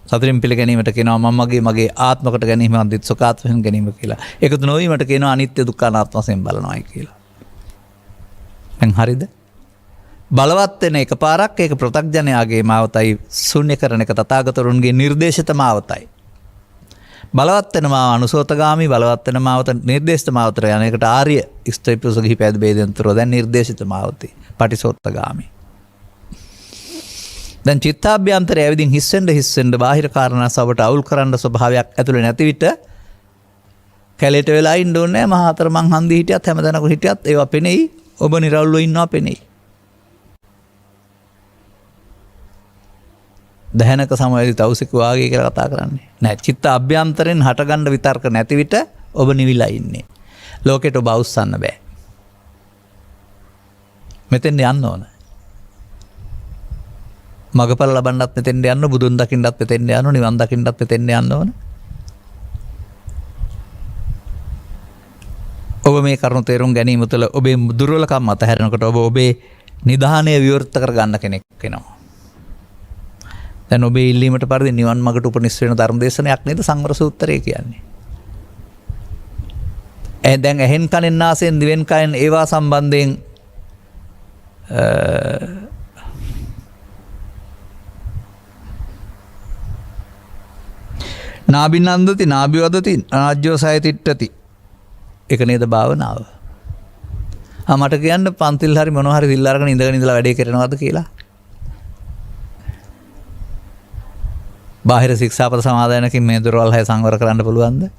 සතුටින් පිළි ගැනීමට කියනවා මගේ ආත්මකට ගැනීම අන්දිත් සුඛාත්මයෙන් ගැනීම කියලා. එකතු නොවීමට කියනවා අනිත්‍ය දුක්ඛ අනාත්ම වශයෙන් බලනවායි කියලා. දැන් හරිද? බලවත් වෙන එකපාරක් ඒක ප්‍රත්‍යඥයාගේ මාවතයි ශුන්‍ය කරන එක තථාගතරුන්ගේ නිර්දේශිත මාවතයි. බලවත් වෙන මාව අනුසෝතගාමි බලවත් වෙන මාවත නිර්දේශිත මාවතට යන එකට ආර්ය ඉෂ්ඨපිසු ගිහි පැද බේදෙන්තරෝ දැන් නිර්දේශිත මාවතේ පටිසෝත්තගාමි. දැන් චිත්තාභ්‍යන්තරය ඇවිදින් හිස්සෙන්ද බාහිර කාරණා සවට අවුල් කරන්න ස්වභාවයක් ඇතුළේ නැති විට කැලේට වෙලා ඉන්න ඕනේ මහා අතර මං හන්දි හිටියත් හැමදැනක හිටියත් ඒවා පෙනෙයි ඔබ නිරවුල්ව ඉන්නවා පෙනෙයි. දහනක සමයේදී තවුසික වාගේ කියලා කතා කරන්නේ. නෑ චිත්ත අභ්‍යන්තරෙන් හටගන්න විතර්ක නැති විට ඔබ නිවිලා ඉන්නේ. ලෝකෙට ඔබ අවුස්සන්න බෑ. මෙතෙන් යන්න ඕන. මගපල ලබන්නත් මෙතෙන් යන්න බුදුන් දකින්නත් මෙතෙන් යන්න නිවන් දකින්නත් මෙතෙන් යන්න ඕන. ඔබ මේ කරුණු තේරුම් ගැනීම තුළ ඔබේ දුර්වලකම් අතහැරෙනකොට ඔබ ඔබේ නිධානය විවෘත කරගන්න කෙනෙක් වෙනවා. දැන් ඔබේ ඉල්ලීමට පරිදි නිවන් මාර්ගට උපනිෂ් වෙන ධර්ම දේශනයක් නේද සංවර සූත්‍රය කියන්නේ. දැන් ඇහෙන් කනෙන් නාසයෙන් දිවෙන් කයෙන් ඒවා සම්බන්ධයෙන් නාබිනන්දති නාබිවදති අනාජ්‍යෝ සය තිට්ඨති ඒක නේද භාවනාව. මට කියන්න පන්තිල් හරි මොනවා හරි සිල් අරගෙන ඉඳගෙන ඉඳලා වැඩේ කරනවද කියලා. බාහිර ශික්ෂාපද සමාදානකින් මේ දොරවල් හය සංවර කරන්න පුළුවන්ද?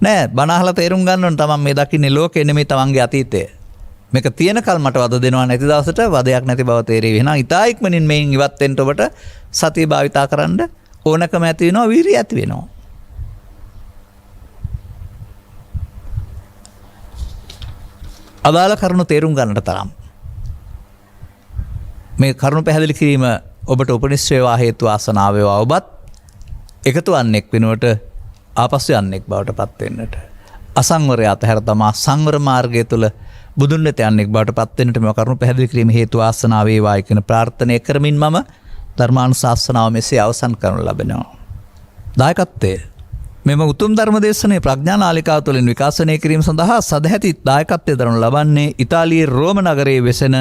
නෑ. බණ අහලා තේරුම් ගන්න ඕන තමන් මේ දකින්නේ ලෝකේ නෙමෙයි තමන්ගේ අතීතය. මේක තියෙන කල් මට වද දෙනවා නැති දවසට වදයක් නැති බව තේරෙවි. එහෙනම් ඊතා ඉක්මනින් මේන් ඉවත් වෙන්න ඔබට සතිය භාවිතා කරන්න ඕනකම ඇති වෙනවා වීරිය ඇති වෙනවා. අදාළ කරුණු තේරුම් ගන්නට තරම් මේ කරුණු පැහැදිලි කිරීම ඔබට උපනිෂ් වේවා හේතු ආසනාව වේවා ඔබත් එකතු වන්නෙක් වෙනුවට ආපස්සු යන්නෙක් බවට පත් වෙන්නට අසංවරය අතහැර තමා සංවර මාර්ගය තුල බුදුන් වෙත යන්නෙක් බවට පත් වෙන්නට මේ කරුණු පැහැදිලි කිරීම හේතු ආසනාව වේවා කියන ප්‍රාර්ථනා කරමින් මම ධර්මානුශාසනාව මෙසේ අවසන් කරනු ලබනවා. දායකත්වයේ මෙම උතුම් ධර්ම දේශනයේ ප්‍රඥා නාලිකාව තුළින් විකාශනය කිරීම සඳහා සදැහැති දායකත්වයේ දරනු ලබන්නේ ඉතාලියේ රෝම නගරයේ වෙසෙන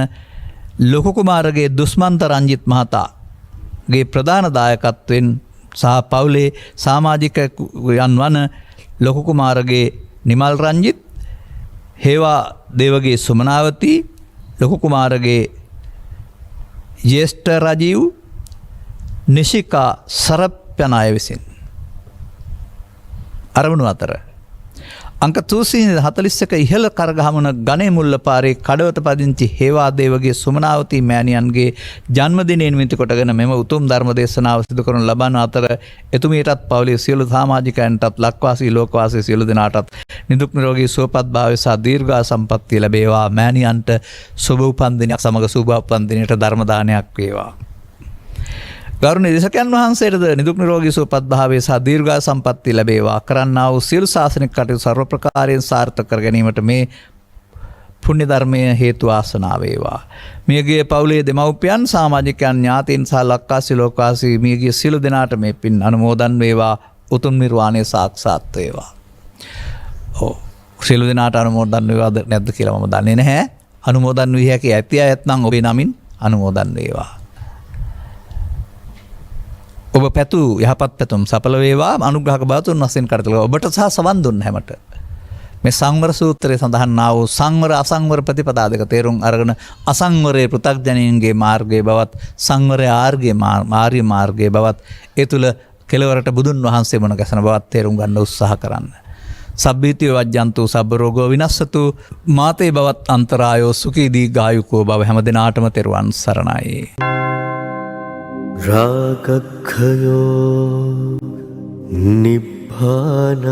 ලොකු කුමාරගේ දුස්මන්ත රංජිත් මහතාගේ ප්‍රධාන දායකත්වයෙන් සහ පවුලේ සමාජිකයන් වන ලොකු කුමාරගේ නිමල් රංජිත්, හේවා දේවගේ සුමනාවති, ලොකු කුමාරගේ ජේෂ්ඨ රජීව්, නිශිකා සරප් යන අය විසින් අරමුණු අතර අංක 341 ඉහළ කරගහමුණ ගණේ මුල්ල පාරේ කඩවත පදිංචි හේවා දේවගේ සුමනාවති මෑණියන්ගේ ජන්මදිනය නිමිති කොටගෙන මෙම උතුම් ධර්ම දේශනාව සිදු කරනු ලබන අතර එතුමියටත් පවුලේ සියලු සමාජිකයන්ටත් ලක්වාසී ලෝකවාසී සියලු දෙනාටත් නිදුක් නිරෝගී සුවපත් භාවය සහ දීර්ඝායු සම්පන්නිය ලැබේවා. මෑණියන්ට සුබ උපන්දිනයක් සමග සුබ උපන්දිනයට ධර්ම දානයක් වේවා. ගෞරවනීය දේශකයන් වහන්සේට නිදුක් නිරෝගී සුවපත් භාවය සහ දීර්ඝායු සම්පන්නිය ලැබේවා. කරන්නා වූ සියලු ශාසනික කටයුතු සර්ව ප්‍රකාරයෙන් සාර්ථක කර ගැනීමට මේ පුණ්‍ය ධර්මයේ හේතු ආසනාව වේවා. මියගිය පවුලේ දෙමව්පියන්, සමාජිකයන්, ඥාතීන් සහ ලක්වාසී ලෝකවාසී මියගිය සියලු දෙනාට මේ පින් අනුමෝදන් වේවා. උතුම් නිර්වාණය සාක්ෂාත් වේවා. සියලු දෙනාට අනුමෝදන් වේවාද නැද්ද කියලා මම දන්නේ නැහැ. අනුමෝදන් වී හැකි ඇති අයත් නම් ඔබේ නමින් අනුමෝදන් වේවා. ඔබ පැතු යහපත් පැතුම් සඵල වේවා. අනුග්‍රහක බවතුන් වශයෙන් කටයුතු ඔබට සහ සවන් දුන්න හැමට මේ සංවර සූත්‍රයේ සඳහන් වූ සංවර අසංවර ප්‍රතිපදා දෙක තේරුම් අරගෙන අසංවරයේ පෘථග්ජනයන්ගේ මාර්ගයේ බවත් සංවරයේ ආර්ය මාර්ගයේ බවත් ඒ තුල කෙලවරට බුදුන් වහන්සේ මුණ ගැසෙන බවත් තේරුම් ගන්න උත්සාහ කරන්න. සබ්බීතිය වජ්ජන්තු සබ්බ රෝගෝ විනස්සතු මාතේ බවත් අන්තරායෝ සුඛී දීඝායුකෝ බව හැම දිනාටම තෙරුවන් සරණයි. රාගක්ඛයෝ නිබ්බානං